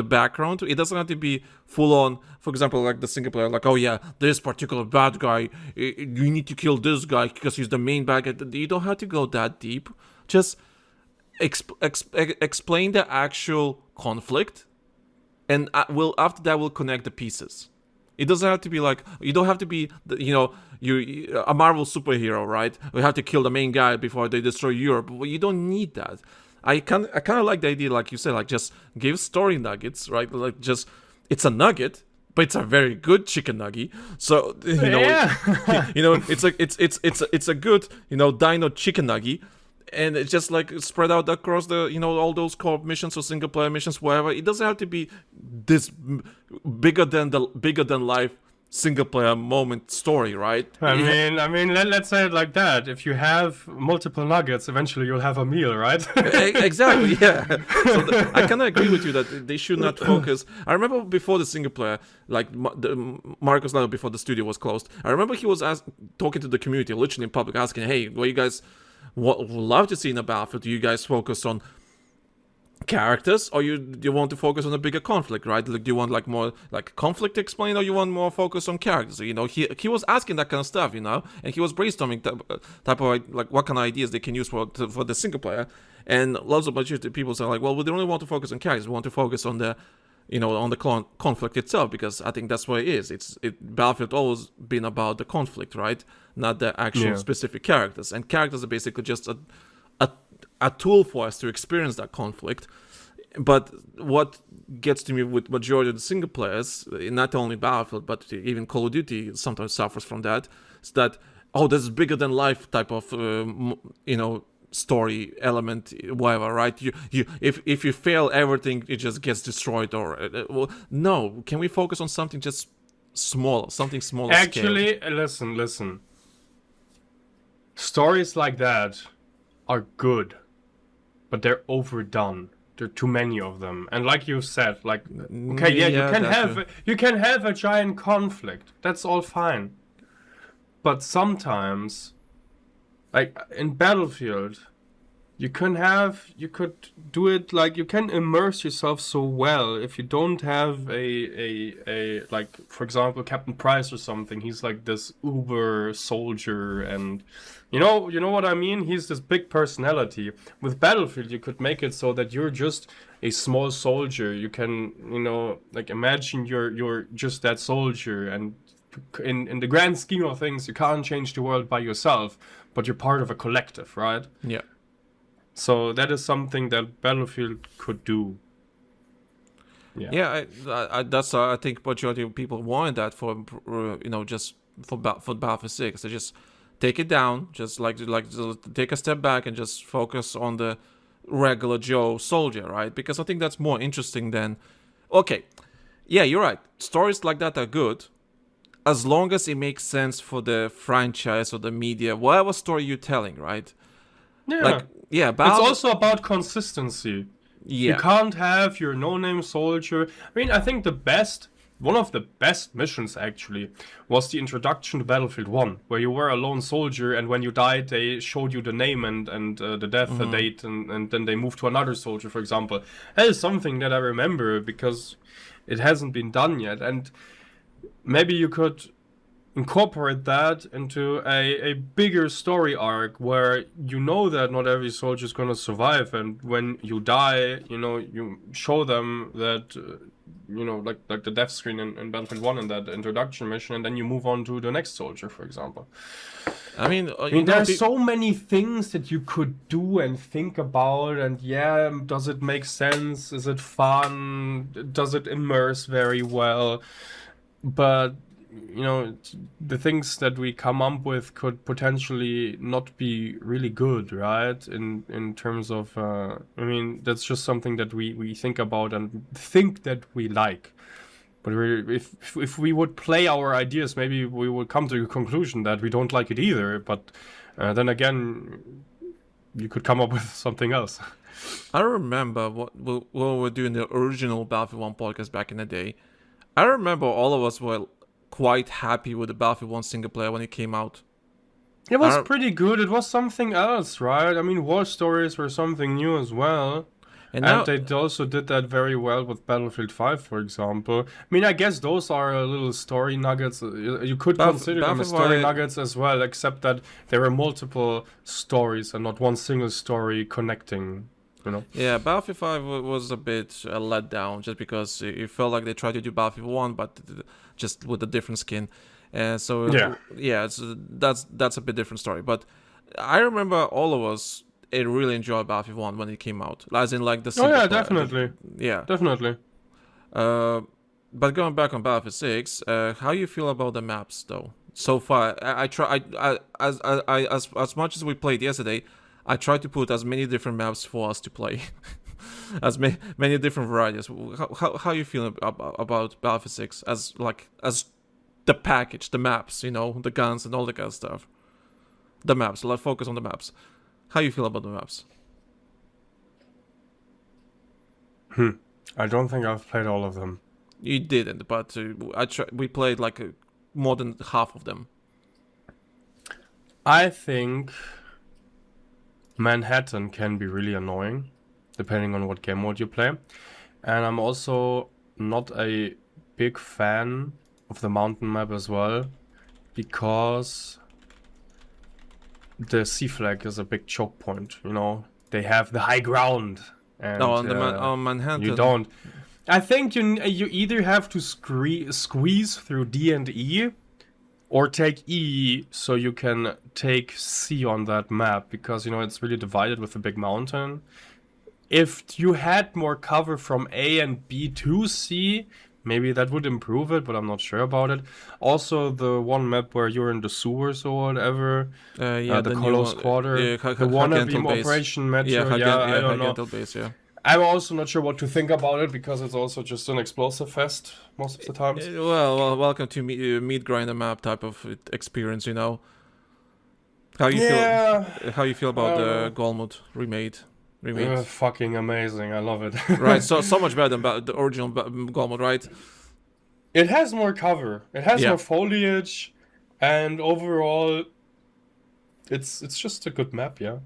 background. It doesn't have to be full on, for example, like the single player, like, oh yeah, this particular bad guy, you need to kill this guy because he's the main bad guy. You don't have to go that deep. Just explain the actual conflict, and after that we'll connect the pieces. It doesn't have to be like, you don't have to be, you a Marvel superhero, right? We have to kill the main guy before they destroy Europe. Well, you don't need that. I kind of like the idea, like you said, like just give story nuggets, right? Like just, it's a nugget, but it's a very good chicken nugget. So it's like it's a good dino chicken nugget. And it's just like spread out across the, all those co-op missions or single player missions, whatever. It doesn't have to be this bigger than life single player moment story, right?
I mean, let's say it like that. If you have multiple nuggets, eventually you'll have a meal, right?
Exactly, yeah. So I kind of agree with you that they should not focus. I remember before the single player, like Marcus Lado, before the studio was closed, I remember he was talking to the community, literally in public, asking, hey, what you guys would love to see in a Battlefield? Do you guys focus on characters, or you want to focus on a bigger conflict, right? Like, do you want like more like conflict explained, or you want more focus on characters? He was asking that kind of stuff, and he was brainstorming type of like what kind of ideas they can use for the single player. And lots of people say like, well, we don't really want to focus on characters. We want to focus on the on the conflict itself, because I think that's what it is. Battlefield always been about the conflict, right? Not the actual specific characters. And characters are basically just a tool for us to experience that conflict. But what gets to me with majority of the single players, not only Battlefield, but even Call of Duty sometimes suffers from that, is that, this is bigger than life type of, story element, whatever, right? If you fail everything, it just gets destroyed. Or no, can we focus on something just small, something smaller?
Actually, listen. Stories like that are good, but they're overdone. There are too many of them, and like you said, like, okay, you can have a giant conflict. That's all fine, but sometimes, like in Battlefield, you could do it like, you can immerse yourself so well if you don't have a like, for example, Captain Price or something. He's like this uber soldier, and you know what I mean? He's this big personality. With Battlefield, you could make it so that you're just a small soldier. You can, like, imagine you're just that soldier, and in the grand scheme of things, you can't change the world by yourself, but you're part of a collective, right?
Yeah.
So that is something that Battlefield could do.
Yeah, that's I think majority of people wanted that for just for Battlefield 6. They just take it down, just take a step back and just focus on the regular Joe soldier, right? Because I think that's more interesting than, okay, yeah, you're right. Stories like that are good, as long as it makes sense for the franchise or the media, whatever story you're telling, right?
Yeah. It's also about consistency.
Yeah.
You can't have your no-name soldier. I mean, I think one of the best missions actually was the introduction to Battlefield 1, where you were a lone soldier, and when you died, they showed you the name and the death date, and then they moved to another soldier, for example. That is something that I remember because it hasn't been done yet, and maybe you could incorporate that into a bigger story arc where that not every soldier is going to survive, and when you die, you show them that, like the death screen in Battlefield 1 in that introduction mission, and then you move on to the next soldier, for example.
I mean,
there are so many things that you could do and think about, and does it make sense? Is it fun? Does it immerse very well? But the things that we come up with could potentially not be really good, right? In terms of, that's just something that we think about and think that we like. But if we would play our ideas, maybe we would come to a conclusion that we don't like it either. But then again, you could come up with something else.
I remember when we were doing the original Battlefield 1 podcast back in the day. I remember all of us were quite happy with the Battlefield 1 single player when it came out.
It was pretty good. It was something else, right? I mean, war stories were something new as well.
And
And
now,
they also did that very well with Battlefield 5, for example. I mean, I guess those are little story nuggets. You could consider them as story nuggets as well, except that there were multiple stories and not one single story connecting, you know?
yeah, Battlefield 5 was a bit let down just because it felt like they tried to do Battlefield 1, but just with a different skin. So that's a bit different story. But I remember all of us really enjoyed Battlefield 1 when it came out. As in, like, the single player.
Definitely.
Yeah.
Definitely.
But going back on Battlefield 6, how you feel about the maps, though? So far, as much as we played yesterday, I tried to put as many different maps for us to play. As many different varieties. How you feel about Battlefield 6 as the package, the maps, you know, the guns and all that kind of stuff? The maps, let's focus on the maps. How you feel about the maps?
I don't think I've played all of them.
You didn't, but we played like more than half of them.
I think Manhattan can be really annoying, depending on what game mode you play. And I'm also not a big fan of the mountain map as well, because the sea flag is a big choke point, you know. They have the high ground. And,
on Manhattan.
You don't. I think you either have to squeeze through D and E, or take E so you can take C on that map, because, you know, it's really divided with a big mountain. If you had more cover from A and B to C, maybe that would improve it, but I'm not sure about it. Also, the one map where you're in the sewers or whatever, the Kolos Quarter, the wannabe Operation Metro, I don't know.
Base, yeah.
I'm also not sure what to think about it, because it's also just an explosive fest most of the time.
Well, welcome to meat grinder map type of experience, you know. How you feel about the Golmud remade?
Fucking amazing! I love it.
Right, so much better than the original Golmud, right?
It has more cover. It has more foliage, and overall, it's just a good map. Yeah.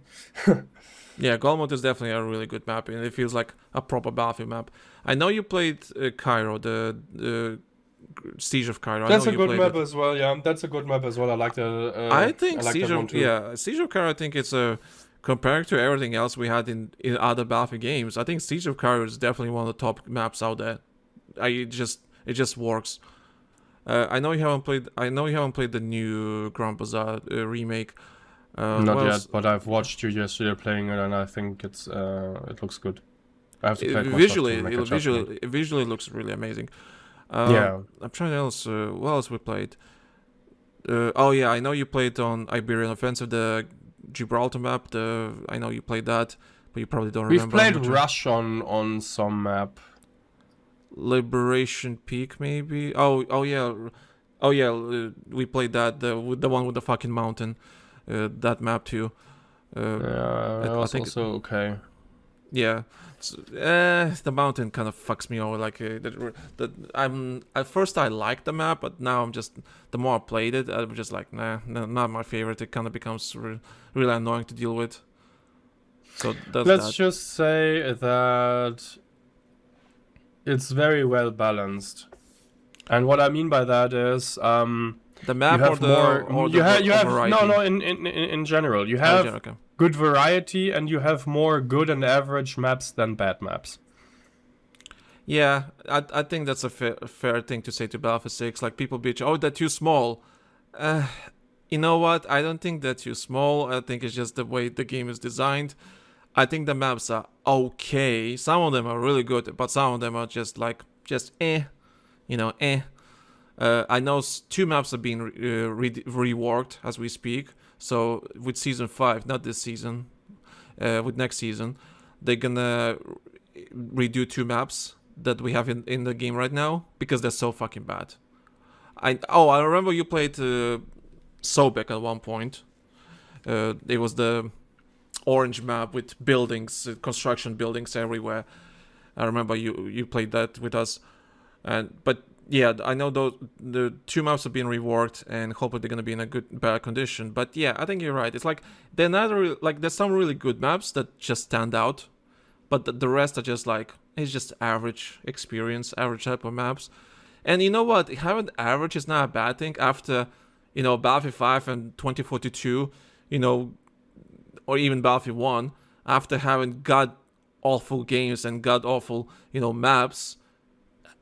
Yeah, Golmud is definitely a really good map, and it feels like a proper Battlefield map. I know you played Cairo, the Siege of Cairo.
That's a good map as well. Yeah, that's a good map as well. I like the.
I think Siege of Cairo. I think it's compared to everything else we had in other Battlefield games. I think Siege of Cairo is definitely one of the top maps out there. It just works. I know you haven't played the new Grand Bazaar remake.
Not yet, but I've watched you yesterday playing it, and I think it looks good. I have to play it
visually looks really amazing.
I'm
trying else. What else we played? I know you played on Iberian Offensive, the Gibraltar map. I know you played that, but you probably don't remember.
We've played Rush on some map.
Liberation Peak, maybe. We played that, the one with the fucking mountain. That map too.
That was also okay.
Yeah, the mountain kind of fucks me over. Like at first I liked the map, but now the more I played it, I'm just like, not my favorite. It kind of becomes really annoying to deal with. So let's
just say that it's very well balanced, and what I mean by that is
the map
in general you have good variety, and you have more good and average maps than bad maps.
Yeah, I think that's a fair thing to say to Battlefield 6. Like, people bitch, oh, they're too small. You know what? I don't think they're too small. I think it's just the way the game is designed. I think the maps are okay. Some of them are really good, but some of them are just eh. I know 2 maps are being reworked as we speak. So with Season 5, not this season, with next season, they're gonna redo 2 maps that we have in the game right now, because they're so fucking bad. I remember you played Sobek at one point. It was the orange map with buildings, construction buildings everywhere. I remember you played that with us, but yeah, I know the 2 maps have been reworked, and hopefully they're gonna be in a better condition. But yeah, I think you're right. It's like they're not really, like, there's some really good maps that just stand out, but the rest are just like, it's just average experience, average type of maps. And you know what? Having average is not a bad thing after, Battlefield 5 and 2042, or even Battlefield 1, after having god-awful games and god-awful, maps.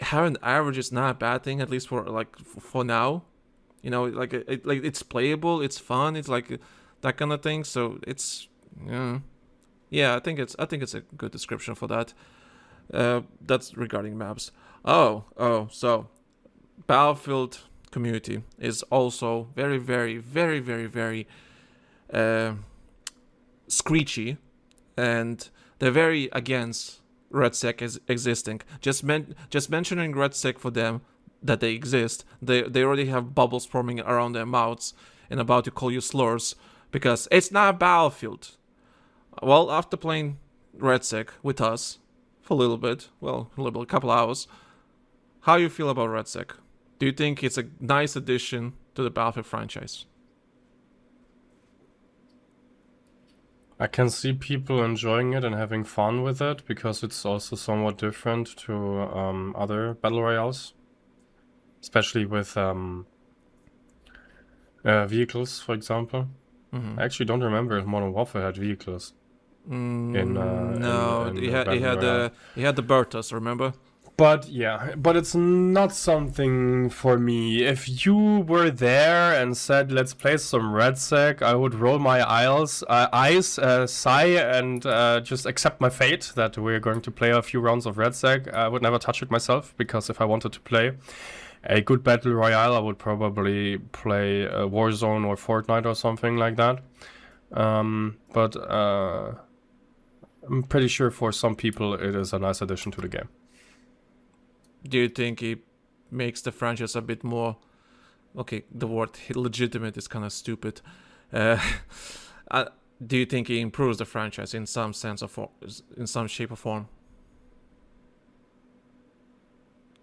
Having average is not a bad thing, at least for now. It's playable, it's fun, it's like that kind of thing. So it's yeah, I think it's a good description for that. That's regarding maps. So Battlefield community is also very, very, very, very, very screechy, and they're very against RedSec is existing. Just mentioning RedSec for them, that they exist, they already have bubbles forming around their mouths and about to call you slurs because it's not a Battlefield. Well, after playing RedSec with us for a little bit, a couple hours, how you feel about RedSec? Do you think it's a nice addition to the Battlefield franchise?
I can see people enjoying it and having fun with it because it's also somewhat different to other battle royales, especially with vehicles, for example. I actually don't remember if Modern Warfare had vehicles.
No, he had the Bertas, remember?
But it's not something for me. If you were there and said, let's play some RedSec, I would roll my eyes, sigh, and just accept my fate that we're going to play a few rounds of RedSec. I would never touch it myself, because if I wanted to play a good battle royale, I would probably play Warzone or Fortnite or something like that. But I'm pretty sure for some people it is a nice addition to the game.
Do you think it makes the franchise a bit more... Okay, the word legitimate is kind of stupid. Do you think it improves the franchise in some sense or in some shape or form?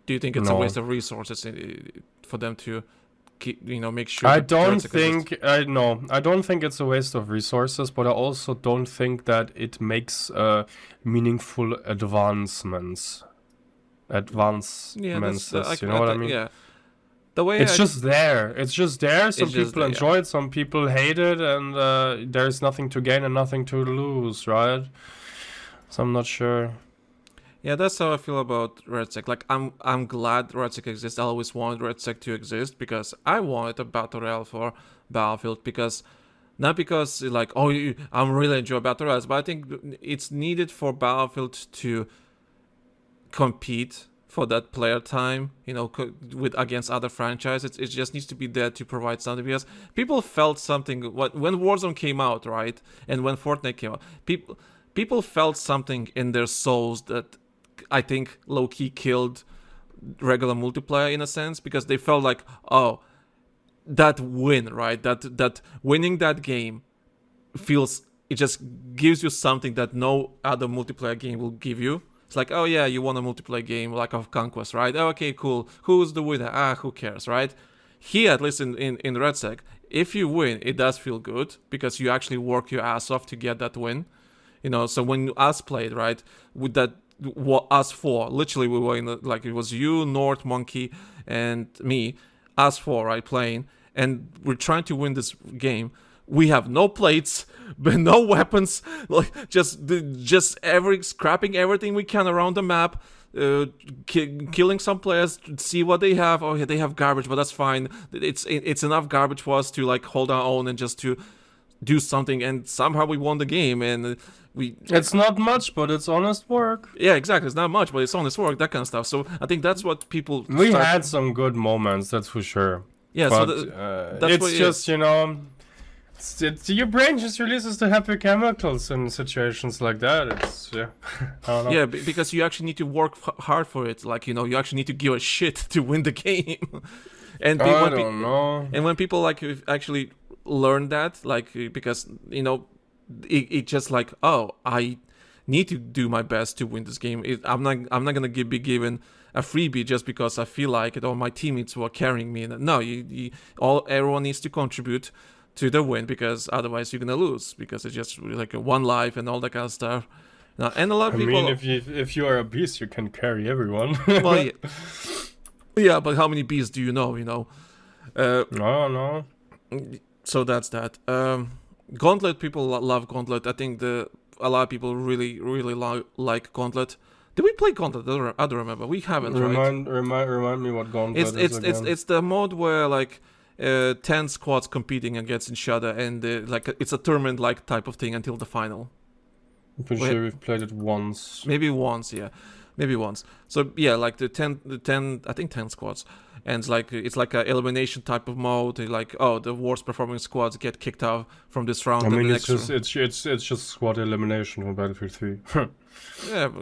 Do you think it's a waste of resources for them to make sure?
I don't think it's a waste of resources, but I also don't think that it makes meaningful advancements. You know what I mean?
Yeah. The way
it's just there. Some people enjoy it, some people hate it, and there's nothing to gain and nothing to lose, right? So I'm not sure.
Yeah, that's how I feel about RedSec. Like, I'm glad RedSec exists. I always wanted RedSec to exist because I wanted a battle royale for Battlefield, not because I'm really enjoying battle royales, but I think it's needed for Battlefield to compete for that player time, against other franchises. It just needs to be there to provide something, because people felt something when Warzone came out, right, and when Fortnite came out, people felt something in their souls that I think low-key killed regular multiplayer in a sense, because they felt like, oh, that win, right, that winning that game it just gives you something that no other multiplayer game will give you. It's like, oh yeah, you won a multiplayer game like of Conquest, right? Oh, okay, cool. Who's the winner? Who cares, right? Here, at least in RedSec, if you win, it does feel good because you actually work your ass off to get that win. So when us played, right, with that, us four, literally we were it was you, Nord, Monkey, and me, us four, right, playing, and we're trying to win this game. We have no plates, but no weapons, just scrapping everything we can around the map, killing some players, see what they have. Oh yeah, they have garbage, but that's fine. It's enough garbage for us to hold our own and just to do something, and somehow we won the game, and it's
not much, but it's honest work.
Yeah, exactly. It's not much, but it's honest work, that kind of stuff. So I think that's what people...
We had some good moments, that's for sure.
Yeah,
but,
so that's
it's
what
just, your brain just releases the happy chemicals in situations like that. I don't know.
Yeah, because you actually need to work hard for it. You actually need to give a shit to win the game. And
I don't know.
And when people actually learn that, because it just like, oh, I need to do my best to win this game. I'm not gonna be given a freebie just because I feel like it or my teammates were carrying me. No, everyone needs to contribute to the win, because otherwise you're gonna lose, because it's just like a one life and all that kind of stuff. Now, and a lot of people.
I mean, if you are a beast, you can carry everyone.
Well, yeah, but how many beasts do you know?
No.
So that's that. Gauntlet, people love Gauntlet. I think a lot of people really like Gauntlet. Did we play Gauntlet? I don't remember. We haven't, right?
Remind me what Gauntlet is again.
It's the mode where like 10 squads competing against each other, and like it's a tournament like type of thing until the final.
I'm pretty sure we've played it once.
Maybe once. So yeah, like the 10 I think 10 squads, and it's like a elimination type of mode. Like, oh, the worst performing squads get kicked out from this round.
I mean, it's just squad elimination from Battlefield 3.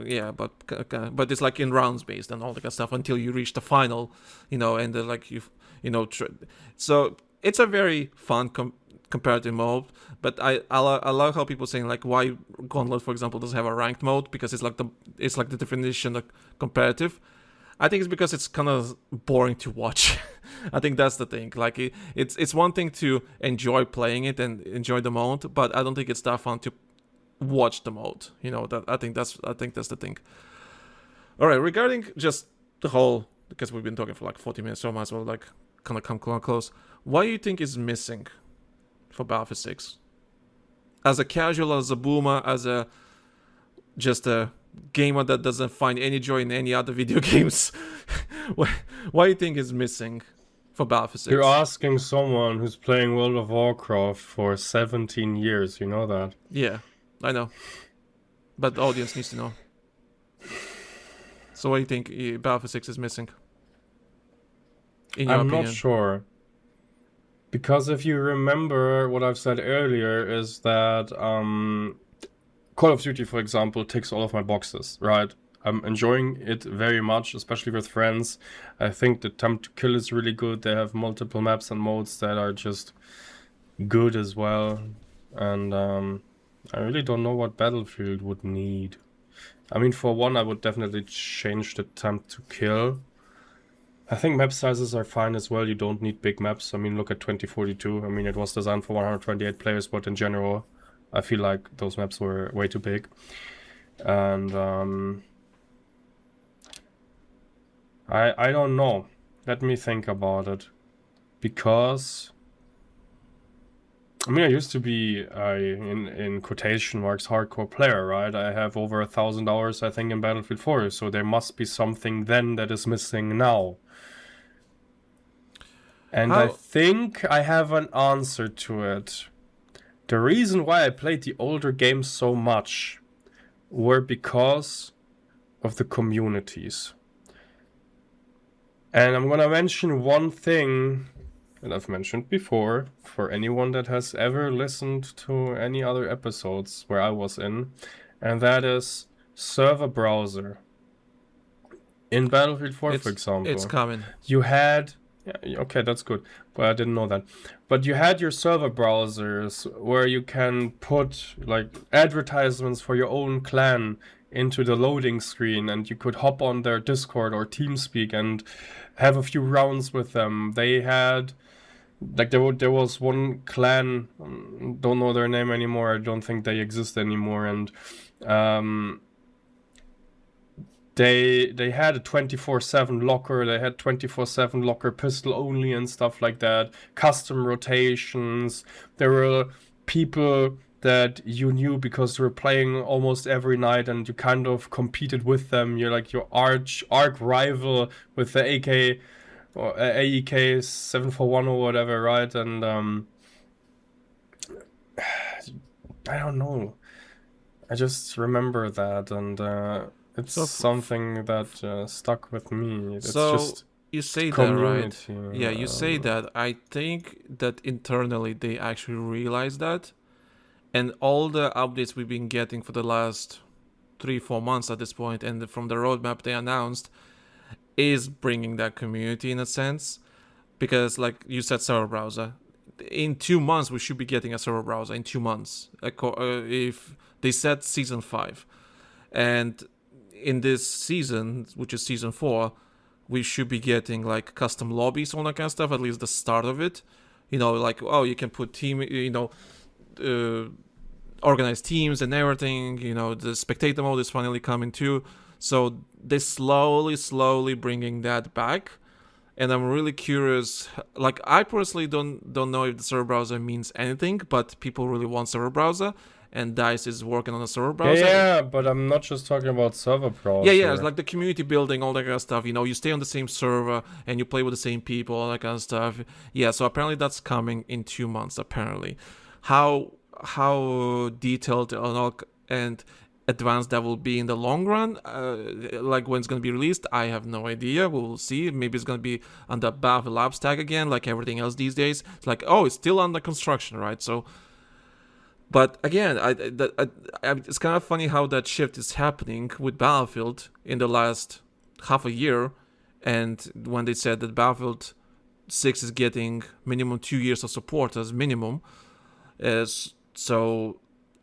yeah, but it's like in rounds based and all that kind of stuff until you reach the final, and like so it's a very fun comparative mode. But I love how people saying like why Gauntlet, for example, doesn't have a ranked mode, because it's like the definition of comparative. I think it's because it's kind of boring to watch. I think that's the thing. Like it's one thing to enjoy playing it and enjoy the mode, but I don't think it's that fun to watch the mode. I think that's the thing. All right, regarding just the whole, because we've been talking for like 40 minutes, so I might as well like kind of come close. What do you think is missing for Battlefield 6? As a casual, as a boomer, as just a gamer that doesn't find any joy in any other video games, what do you think is missing for Battlefield 6?
You're asking someone who's playing World of Warcraft for 17 years, you know that?
Yeah, I know. But the audience needs to know. So what do you think Battlefield 6 is missing? In your opinion?
I'm not sure. Because if you remember what I've said earlier is that Call of Duty, for example, ticks all of my boxes, right? I'm enjoying it very much, especially with friends. I think the time to kill is really good. They have multiple maps and modes that are just good as well. And I really don't know what Battlefield would need. I mean, for one, I would definitely change the time to kill. I think map sizes are fine as well. You don't need big maps. I mean, look at 2042. I mean, it was designed for 128 players, but in general, I feel like those maps were way too big. And I don't know. Let me think about it. Because I mean, I used to be in quotation marks hardcore player, right? I have over 1,000 hours, I think, in Battlefield 4. So there must be something then that is missing now. And I think I have an answer to it. The reason why I played the older games so much were because of the communities. And I'm gonna mention one thing that I've mentioned before for anyone that has ever listened to any other episodes where I was in, and that is server browser. In Battlefield 4, for example,
it's coming.
You had... Yeah, okay, that's good. But I didn't know that. But you had your server browsers where you can put like advertisements for your own clan into the loading screen, and you could hop on their Discord or TeamSpeak and have a few rounds with them. They had like there was one clan, don't know their name anymore. I don't think they exist anymore, and They had a 24/7 locker, they had 24/7 locker pistol only and stuff like that, custom rotations. There were people that you knew because you were playing almost every night and you kind of competed with them. You're like your arch rival with the AK or AEK 741 or whatever, right? And I don't know. I just remember that, and it's something that stuck with me. It's just
you say
community.
That, right? Yeah, you say that. I think that internally they actually realize that, and all the updates we've been getting for the last 3-4 months at this point, and from the roadmap they announced, is bringing that community in a sense. Because, like you said, server browser, in 2 months we should be getting a server browser. In 2 months, if they said season 5, and in this season, which is season 4, we should be getting like custom lobbies, all that kind of stuff. At least the start of it. Like, oh, you can put team, organized teams and everything. The spectator mode is finally coming too. So they're slowly bringing that back. And I'm really curious. Like, I personally don't know if the server browser means anything, but people really want server browser, and DICE is working on a server browser.
Yeah, but I'm not just talking about server browser.
Yeah, it's like the community building, all that kind of stuff. You stay on the same server and you play with the same people, all that kind of stuff. Yeah, so apparently that's coming in 2 months. Apparently, how detailed and advanced that will be in the long run, like when it's going to be released, I have no idea. We will see. Maybe it's going to be under Battlefield Labs tag again, like everything else these days. It's like, oh, it's still under construction, right? So, but again, it's kind of funny how that shift is happening with Battlefield in the last half a year, and when they said that Battlefield 6 is getting minimum 2 years of support as minimum, so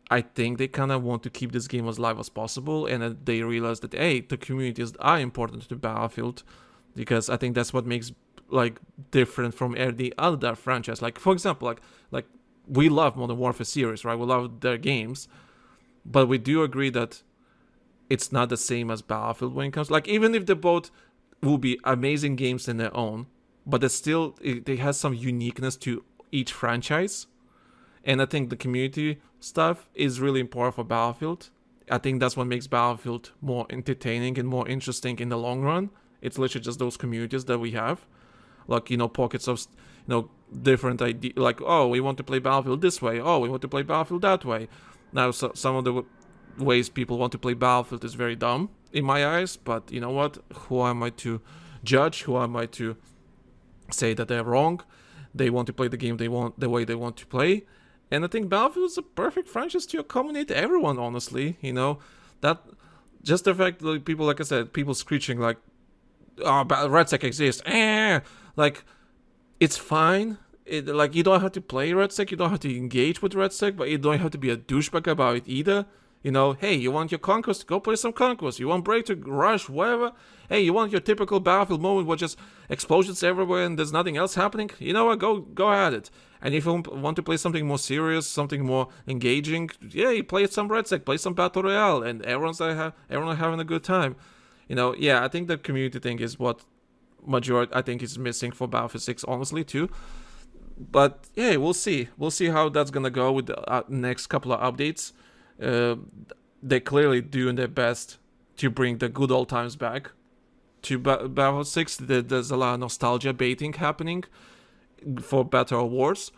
I think they kind of want to keep this game as live as possible, and they realize that, hey, the communities are important to Battlefield, because I think that's what makes like different from any other franchise. Like, for example, like we love Modern Warfare series, right? We love their games, but we do agree that it's not the same as Battlefield when it comes. Like, even if they both will be amazing games in their own, but they have some uniqueness to each franchise. And I think the community stuff is really important for Battlefield. I think that's what makes Battlefield more entertaining and more interesting in the long run. It's literally just those communities that we have. Like, pockets of, different ideas. Like, oh, we want to play Battlefield this way. Oh, we want to play Battlefield that way. Now, some of the ways people want to play Battlefield is very dumb in my eyes. But you know what? Who am I to judge? Who am I to say that they're wrong? They want to play the game the way they want to play. And I think Battlefield is a perfect franchise to accommodate everyone, honestly. That just the fact that people, like I said, people screeching like, oh, RedSec exists. Like, it's fine. Like, you don't have to play RedSec, you don't have to engage with RedSec, but you don't have to be a douchebag about it either. Hey, you want your Conquest? Go play some Conquest. You want Break to Rush, whatever? Hey, you want your typical Battlefield moment where just explosions everywhere and there's nothing else happening? You know what? Go at it. And if you want to play something more serious, something more engaging, yeah, you play some RedSec, play some Battle Royale, and everyone's having a good time. I think the community thing is what majority I think is missing for Battlefield 6, honestly, too. But yeah, we'll see. We'll see how that's gonna go with the next couple of updates. They're clearly doing their best to bring the good old times back to Battlefield 6. There's a lot of nostalgia baiting happening for Battle Wars,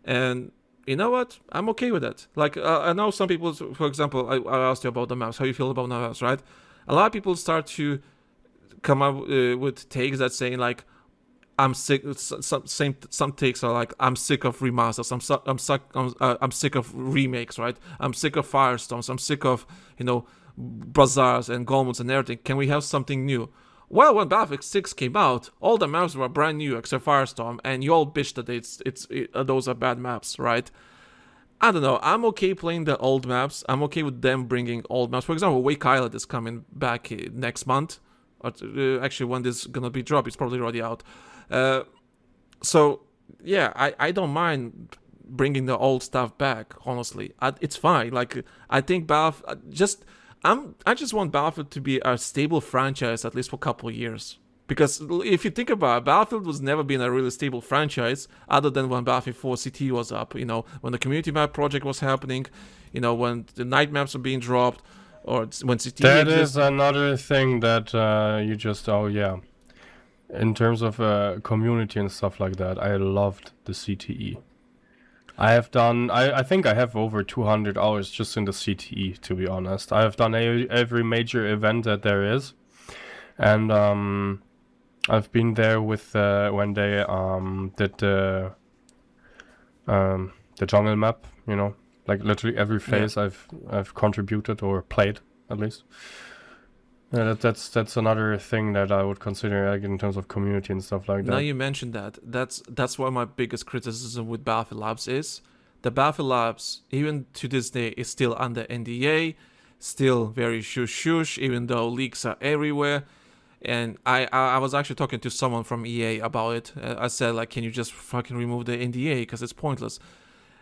and you know what? I'm okay with that. Like, I know some people, for example, I asked you about the maps. How you feel about the maps, right? A lot of people start to come up with takes that saying like, I'm sick. Some takes are like, I'm sick of remasters. I'm sick of remakes, right? I'm sick of Firestorms. I'm sick of bazaars and Golmuts and everything. Can we have something new? Well, when Battlefield 6 came out, all the maps were brand new except Firestorm, and you all bitched that those are bad maps, right? I don't know. I'm okay playing the old maps. I'm okay with them bringing old maps. For example, Wake Island is coming back next month. Or actually, when this is gonna be dropped, it's probably already out. So yeah, I don't mind bringing the old stuff back. Honestly, it's fine. Like, I think I just want Battlefield to be a stable franchise at least for a couple of years. Because if you think about it, Battlefield was never been a really stable franchise other than when Battlefield 4 CT was up. When the community map project was happening. When the night maps were being dropped, or when CT.
That is another thing that you just in terms of community and stuff like that, I loved the CTE. I have done, I think I have over 200 hours just in the CTE, to be honest. I have done every major event that there is. And I've been there with when they did the jungle map, like literally every phase I've contributed or played at least. And Yeah, that's another thing that I would consider, like, in terms of community and stuff like that.
Now you mentioned that. That's why my biggest criticism with Battlefield Labs is the Battlefield Labs, even to this day, is still under NDA, still very shush, even though leaks are everywhere. And I was actually talking to someone from EA about it. I said, like, can you just fucking remove the NDA because it's pointless.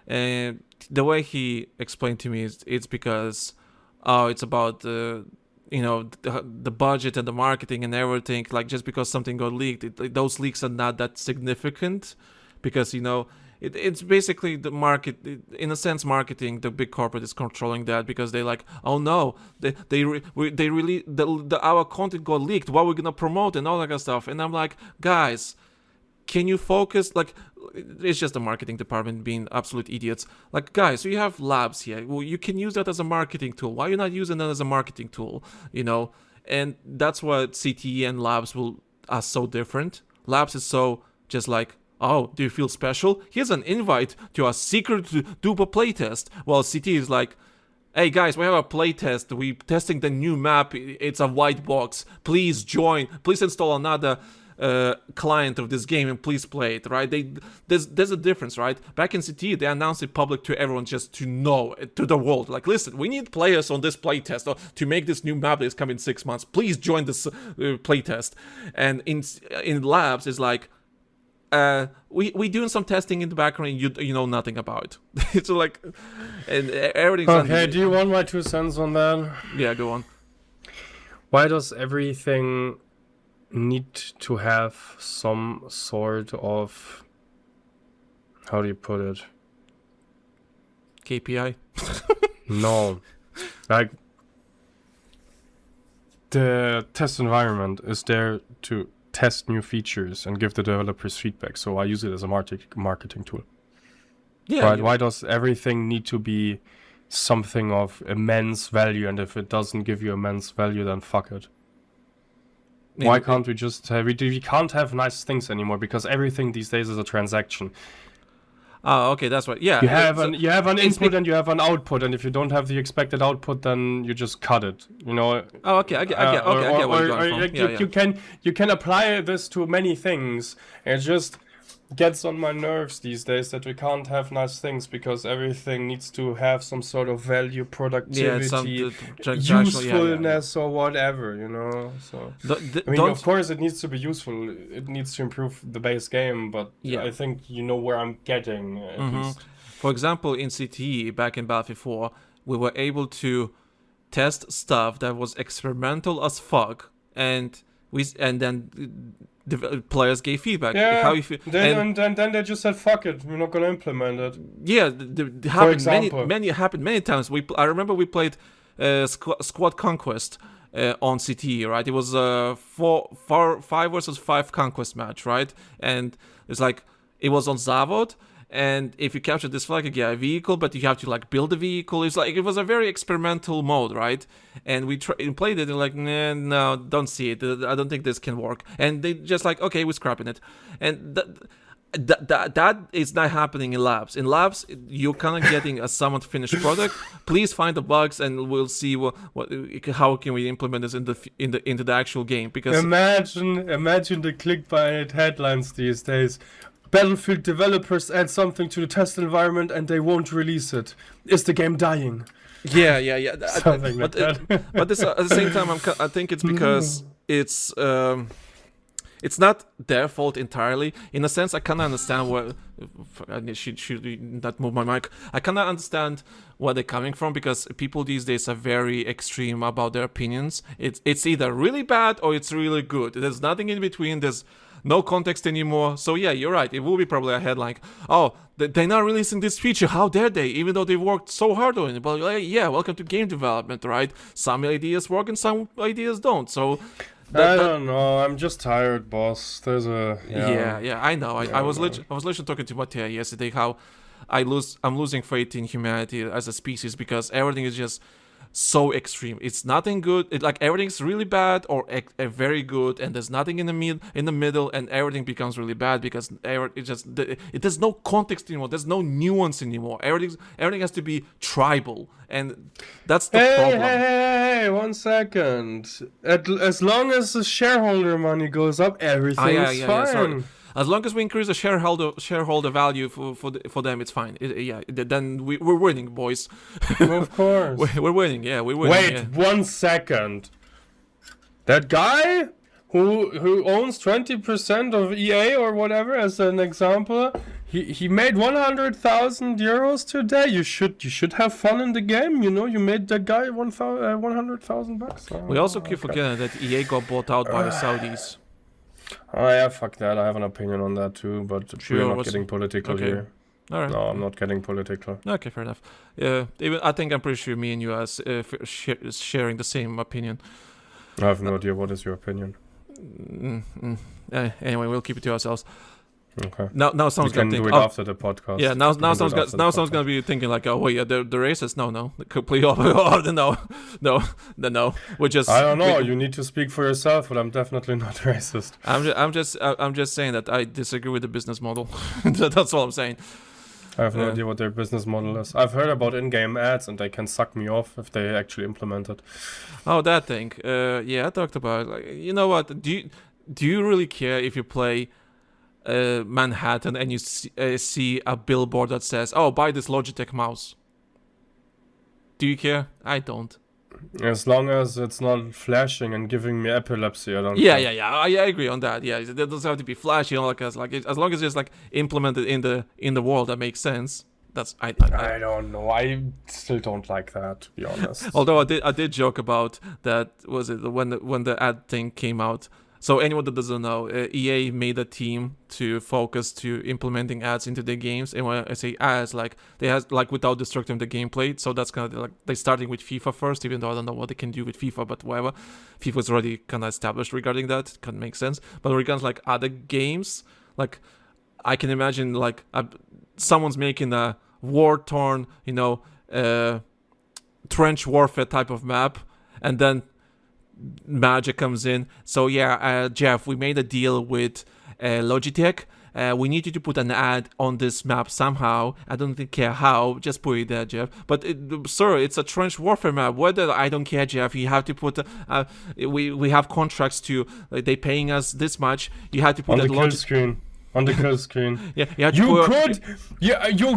And the way he explained to me is it's because it's about the budget and the marketing and everything. Like, just because something got leaked, those leaks are not that significant, because it's basically the market. In a sense, marketing, the big corporate is controlling that, because they like, oh no, they really our content got leaked. What we're gonna promote and all that kind of stuff. And I'm like, guys, can you focus? Like, it's just the marketing department being absolute idiots. Like, guys, you have labs here. Well, you can use that as a marketing tool. Why are you not using that as a marketing tool? And that's what CTE and labs are so different. Labs is so just like, oh, do you feel special? Here's an invite to a secret Dupa playtest. Well, CTE is like, hey guys, we have a playtest. We're testing the new map. It's a white box. Please join. Please install another client of this game and please play it, right? There's a difference, right? Back in CT, they announced it public to everyone, just to know, to the world. Like, listen, we need players on this playtest to make this new map that is coming in 6 months. Please join this playtest. And in labs, it's like, we doing some testing in the background and you know nothing about it. It's like, and everything's
okay. Do you want my 2 cents on that?
Yeah, go on.
Why does everything need to have some sort of, how do you put it?
KPI?
No. Like, the test environment is there to test new features and give the developers feedback. So I use it as a marketing tool.
Yeah.
Right? Why does everything need to be something of immense value? And if it doesn't give you immense value, then fuck it. Why can't we just have... We can't have nice things anymore, because everything these days is a transaction.
Oh, okay, that's right. Yeah.
You have an input and you have an output, and if you don't have the expected output, then you just cut it.
Oh, okay, I get where you're going from.
You can apply this to many things. It just gets on my nerves these days that we can't have nice things, because everything needs to have some sort of value, productivity, usefulness, or whatever, so of course it needs to be useful. It needs to improve the base game, but I think you know where I'm getting at least.
For example, in CTE back in Battlefield 4, we were able to test stuff that was experimental as fuck, and then the players gave feedback.
Yeah,
how you feel.
Then they just said, "Fuck it, we're not gonna implement it."
Yeah, it happened many times. I remember we played Squad Conquest on CTE, right? It was a 5 versus 5 conquest match, right? And it's like, it was on Zavod. And if you capture this flag, you get a vehicle, but you have to like build a vehicle. It's like, it was a very experimental mode, right? And we played it and like, nah, no, don't see it. I don't think this can work. And they just like, okay, we're scrapping it. And that is not happening in labs. In labs, you're kind of getting a somewhat finished product. Please find the bugs, and we'll see how can we implement this into the actual game. Because
imagine the clickbait headlines these days. Battlefield developers add something to the test environment and they won't release it. Is the game dying?
Yeah.
Something like that.
But this, at the same time, I think it's because it's not their fault entirely. In a sense, I kind of understand where... I should not move my mic. I kind of understand where they're coming from, because people these days are very extreme about their opinions. It's either really bad or it's really good. There's nothing in between. There's no context anymore. So yeah, you're right. It will be probably a headline. Oh, they're not releasing this feature. How dare they? Even though they worked so hard on it. But yeah, welcome to game development, right? Some ideas work and some ideas don't. So
I don't know. I'm just tired, boss. There's a
yeah. I know. I was literally talking to Mattia yesterday how I'm losing faith in humanity as a species, because everything is just so extreme. It's nothing good. It like everything's really bad or very good, and there's nothing in the middle, and everything becomes really bad because there's no context anymore. There's no nuance anymore. Everything has to be tribal, and that's the problem.
Hey, 1 second. As long as the shareholder money goes up, everything's fine.
Sorry. As long as we increase the shareholder value for them, it's fine. Then we're winning, boys.
Of course.
We're winning. Yeah, we're winning.
Wait,
yeah.
1 second. That guy who owns 20% of EA or whatever, as an example, he made 100,000 euros today. You should have fun in the game. You know, you made that guy 100,000 bucks.
We also keep forgetting that EA got bought out by the Saudis.
Oh yeah, fuck that. I have an opinion on that too, but we're not getting political here.
All right.
No, I'm not getting political.
Okay, fair enough. I think I'm pretty sure me and you are sharing the same opinion.
I have no idea. What is your opinion?
Anyway, we'll keep it to ourselves.
Okay.
Now someone's
gonna
think.
do it after the podcast.
Yeah. Now someone's gonna be thinking like, oh wait, the racist. No, the complete opposite. No. We're just.
I don't know. You need to speak for yourself, but I'm definitely not racist.
I'm just saying that I disagree with the business model. That's all I'm saying.
I have no idea what their business model is. I've heard about in-game ads, and they can suck me off if they actually implement it.
Oh, that thing. Yeah, I talked about it. Like, you know what? Do you really care if you play Manhattan and you see a billboard that says, "Oh, buy this Logitech mouse"? Do you care? I don't.
As long as it's not flashing and giving me epilepsy, I don't.
Yeah. I agree on that. Yeah, it doesn't have to be flashy, you know, like as long as it's like implemented in the world that makes sense. That's I
don't know. I still don't like that, to be honest.
Although I did joke about that. Was it when the ad thing came out? So anyone that doesn't know, EA made a team to focus to implementing ads into their games. And when I say ads, like they have like without disrupting the gameplay. So that's kind of like they starting with FIFA first, even though I don't know what they can do with FIFA, but whatever. FIFA's already kind of established regarding that. Can make sense. But regarding like other games, like I can imagine like someone's making a war-torn, trench warfare type of map, and then Magic comes in. So yeah, Jeff, we made a deal with Logitech. We need you to put an ad on this map somehow. I don't care how. Just put it there, Jeff. But sir, it's a trench warfare map. Whether I don't care, Jeff. You have to put. We have contracts to. They paying us this much. You have to put
on the kill screen. On the kill screen.
You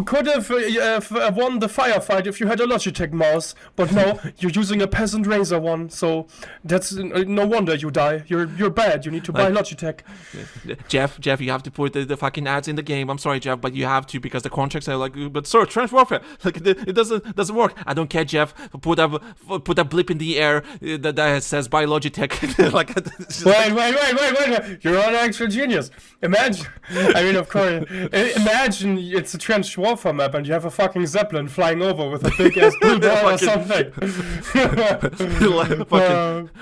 could have won the firefight if you had a Logitech mouse, but no, you're using a peasant Razer one, so that's no wonder you die. You're bad. You need to buy Logitech.
Jeff, you have to put the fucking ads in the game. I'm sorry, Jeff, but you have to because the contracts are like. But sir, trench warfare, like it doesn't work. I don't care, Jeff. Put a blip in the air that says buy Logitech. Like.
Wait! You're an actual genius. Imagine. I mean, of course. Imagine it's a trench warfare map and you have a fucking Zeppelin flying over with a big ass blue ball or something.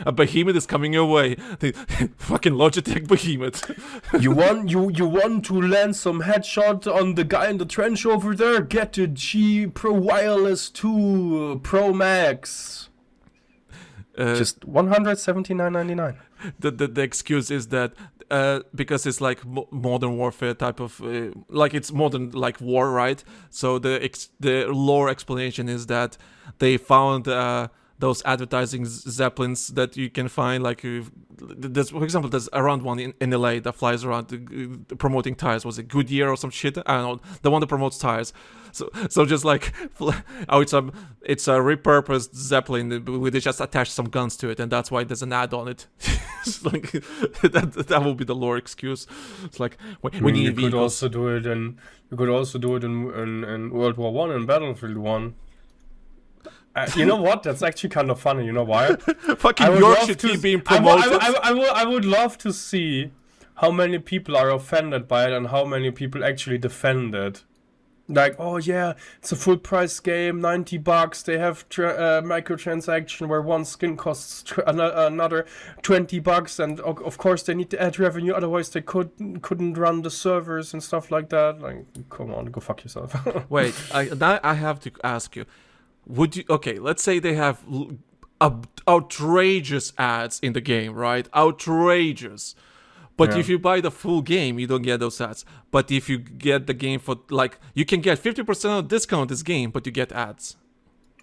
A behemoth is coming your way. The fucking Logitech behemoth.
You want to land some headshot on the guy in the trench over there? Get a G Pro Wireless 2 Pro Max. Just $179.99.
The excuse is that because it's like modern warfare type of like it's modern like war, right? So the lore explanation is that they found those advertising zeppelins that you can find like there's, for example, there's around one in LA that flies around promoting tires. Was it Goodyear or some shit? I don't know, the one that promotes tires. So just like it's a repurposed zeppelin. We just attached some guns to it, and that's why there's an ad on it. It's like that will be the lore excuse. It's like we need vehicles. You could also do it in World War One and Battlefield 1. You know what? That's actually kind of funny. You know why? Fucking Yorkshire team being promoted.
I would love to see how many people are offended by it and how many people actually defend it. Like, oh yeah, it's a full price game, $90. They have microtransaction where one skin costs another $20, and of course they need to add revenue, otherwise they couldn't run the servers and stuff like that. Like, come on, go fuck yourself.
Wait, I have to ask you. would you? Okay, let's say they have outrageous ads in the game, right? Outrageous. But if you buy the full game, you don't get those ads. But if you get the game for like, you can get 50% of discount this game, but you get ads.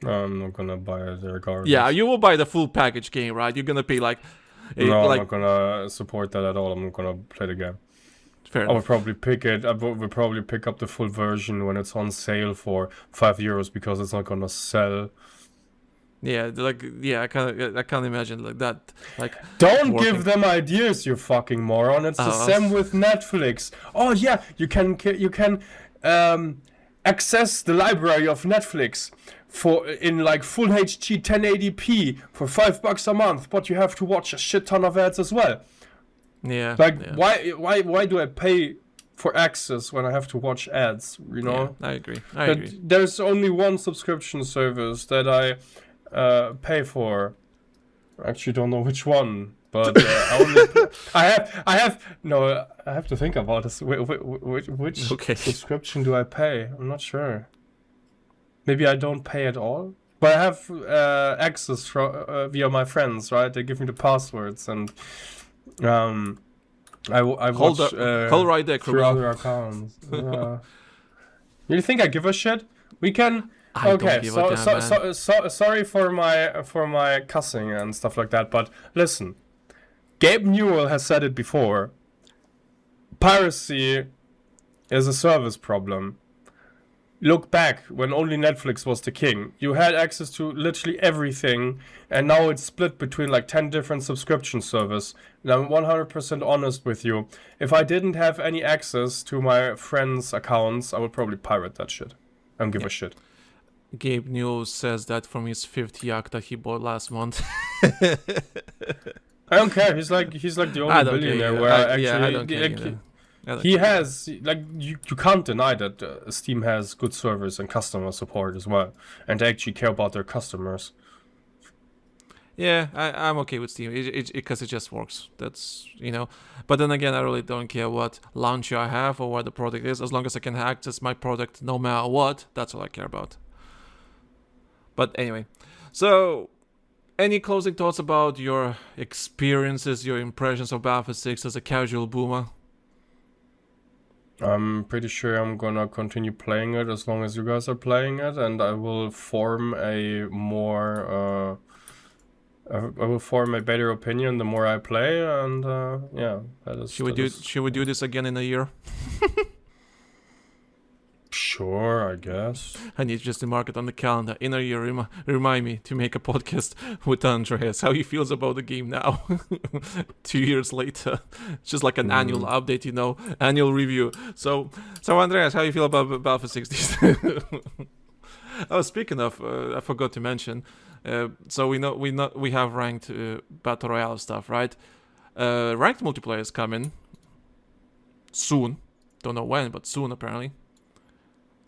I'm not gonna buy it. They're garbage.
Yeah, you will buy the full package game, right? You're gonna pay like.
No, I'm not gonna support that at all. I'm not gonna play the game.
Fair
I
enough.
would probably pick it. I would probably pick up the full version when it's on sale for €5 because it's not gonna sell.
Yeah, I can't imagine like that. Like,
don't
working.
give them ideas, you fucking moron. It's the same with Netflix. Oh yeah, you can access the library of Netflix in like full HD 1080p for $5 a month, but you have to watch a shit ton of ads as well.
Yeah.
Like
yeah.
why do I pay for access when I have to watch ads? You know.
Yeah, I agree.
There's only one subscription service that I pay for. I actually don't know which one, but I have to think about this. Which subscription do I pay? I'm not sure. Maybe I don't pay at all. But I have access via my friends, right? They give me the passwords, and I watch
call right there,
through other accounts. You think I give a shit? We can. Sorry for my cussing and stuff like that, but listen, Gabe Newell has said it before. Piracy is a service problem. Look back when only Netflix was the king. You had access to literally everything, and now it's split between like 10 different subscription services. And I'm 100% honest with you. If I didn't have any access to my friends' accounts, I would probably pirate that shit. I don't give a shit.
Gabe Newell says that from his 5th yacht that he bought last month.
I don't care. He's like the only billionaire where I don't care. He has you can't deny that Steam has good service and customer support as well, and they actually care about their customers.
Yeah, I'm okay with Steam because it just works. That's But then again, I really don't care what launcher I have or what the product is, as long as I can access my product no matter what. That's all I care about. But anyway, so any closing thoughts about your experiences, your impressions of Battlefield 6 as a casual boomer?
I'm pretty sure I'm gonna continue playing it as long as you guys are playing it, and I will form a better opinion the more I play, and yeah, that is.
Should we do this again in a year?
Sure, I guess.
I need just to mark it on the calendar. In a year, remind me to make a podcast with Andreas. How he feels about the game now. 2 years later. It's just like an annual update, annual review. So Andreas, how you feel about Battlefield 6 these days? Oh, speaking of, I forgot to mention. So we have ranked Battle Royale stuff, right? Ranked multiplayer is coming soon. Don't know when, but soon apparently.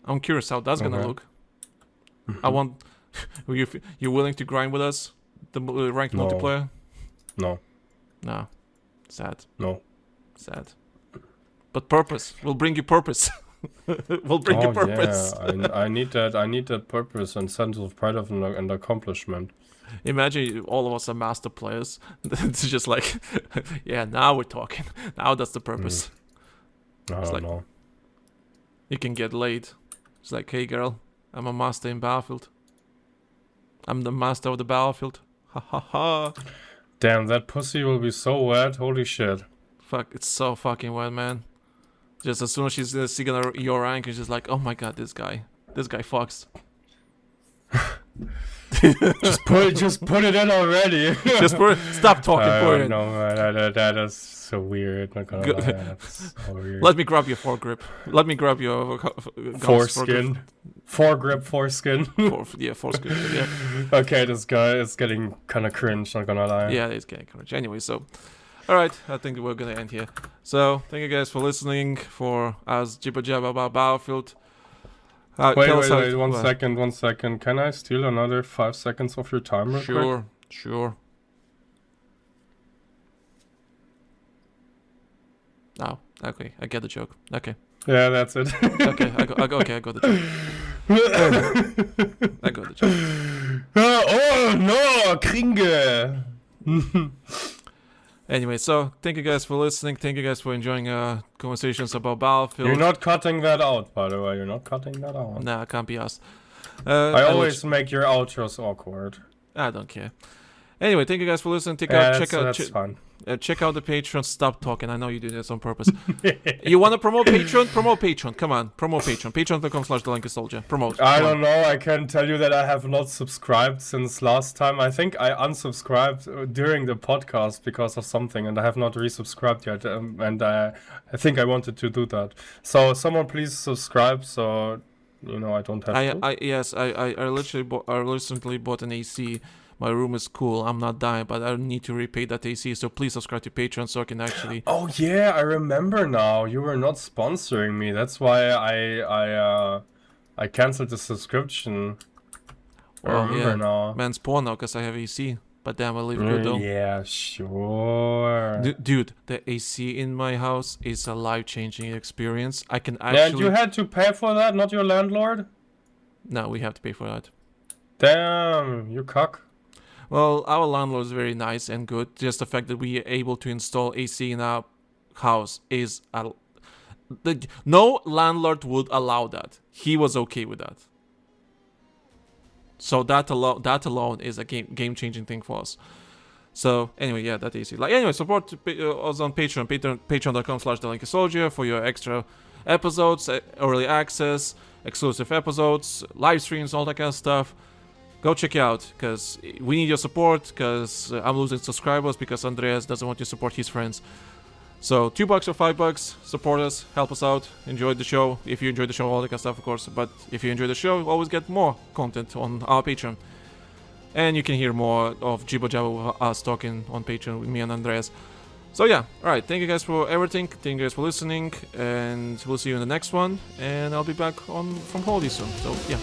I'm curious how that's gonna look. I want. You willing to grind with us? The ranked multiplayer?
No.
No. Sad.
No.
Sad. But purpose. We'll bring you purpose. We'll bring you purpose.
Yeah. I need that. I need that purpose and sense of pride and accomplishment.
Imagine all of us are master players. It's just like, yeah. Now we're talking. Now that's the purpose.
I don't know.
You can get laid. It's like, hey girl, I'm a master in Battlefield. I'm the master of the Battlefield. Ha ha ha.
Damn, that pussy will be so wet. Holy shit.
Fuck, it's so fucking wet, man. Just as soon as she's seeing your rank, it's just like, oh my god, this guy fucks.
just put it in already.
Stop talking. Put it.
No, that is so weird. Not gonna lie, that's so weird.
Let me grab your foregrip. Let me grab your
foreskin. Foregrip, foreskin.
Foreskin. Yeah.
Okay, this guy is getting kind of cringe. Not gonna lie.
Yeah, it's getting cringe. Anyway, so. Alright, I think we're gonna end here. So, thank you guys for listening, for us jibber jabber about Battlefield.
Wait, one second. Can I steal another 5 seconds of your time real quick?
Sure. Oh, okay, I get the joke. Okay.
Yeah, that's it.
Okay, I got the joke. I got the joke.
Oh no, Kringe!
Anyway, so thank you guys for listening. Thank you guys for enjoying conversations about Battlefield.
You're not cutting that out, by the way. You're not cutting that out.
Nah, can't be asked.
I always make your outros awkward.
I don't care. Anyway, thank you guys for listening. Check
Fine.
check out the Patreon. Stop talking. I know you do this on purpose. You want to promote Patreon? Promote Patreon. Come on, promote Patreon. Patreon.com/TheLankySoldier. Promote.
I don't know. I can tell you that I have not subscribed since last time. I think I unsubscribed during the podcast because of something, and I have not resubscribed yet. And I think I wanted to do that. So someone please subscribe. So I don't have to.
I recently bought an AC. My room is cool. I'm not dying, but I need to repay that AC. So please subscribe to Patreon so I can actually.
Oh yeah, I remember now. You were not sponsoring me. That's why I canceled the subscription. I remember now.
Man's poor now because I have AC. But damn, I live good though.
Yeah, sure.
Dude, the AC in my house is a life-changing experience. I can
And
actually.
you had to pay for that, not your landlord?
No, we have to pay for that.
Damn, you cuck.
Well, our landlord is very nice and good. Just the fact that we are able to install AC in our house is no landlord would allow that. He was okay with that. So that alone is a game-changing thing for us. So anyway, yeah, that AC. Support us on Patreon. Patreon.com/TheLankySoldier for your extra episodes, early access, exclusive episodes, live streams, all that kind of stuff. Go check it out, because we need your support, because I'm losing subscribers, because Andreas doesn't want to support his friends. So $2 or $5, support us, help us out, enjoy the show. If you enjoy the show, all that kind of stuff, of course. But if you enjoy the show, you always get more content on our Patreon. And you can hear more of Jibbo Jabba with us talking on Patreon with me and Andreas. So yeah, alright, thank you guys for everything, thank you guys for listening, and we'll see you in the next one. And I'll be back from holiday soon, so yeah.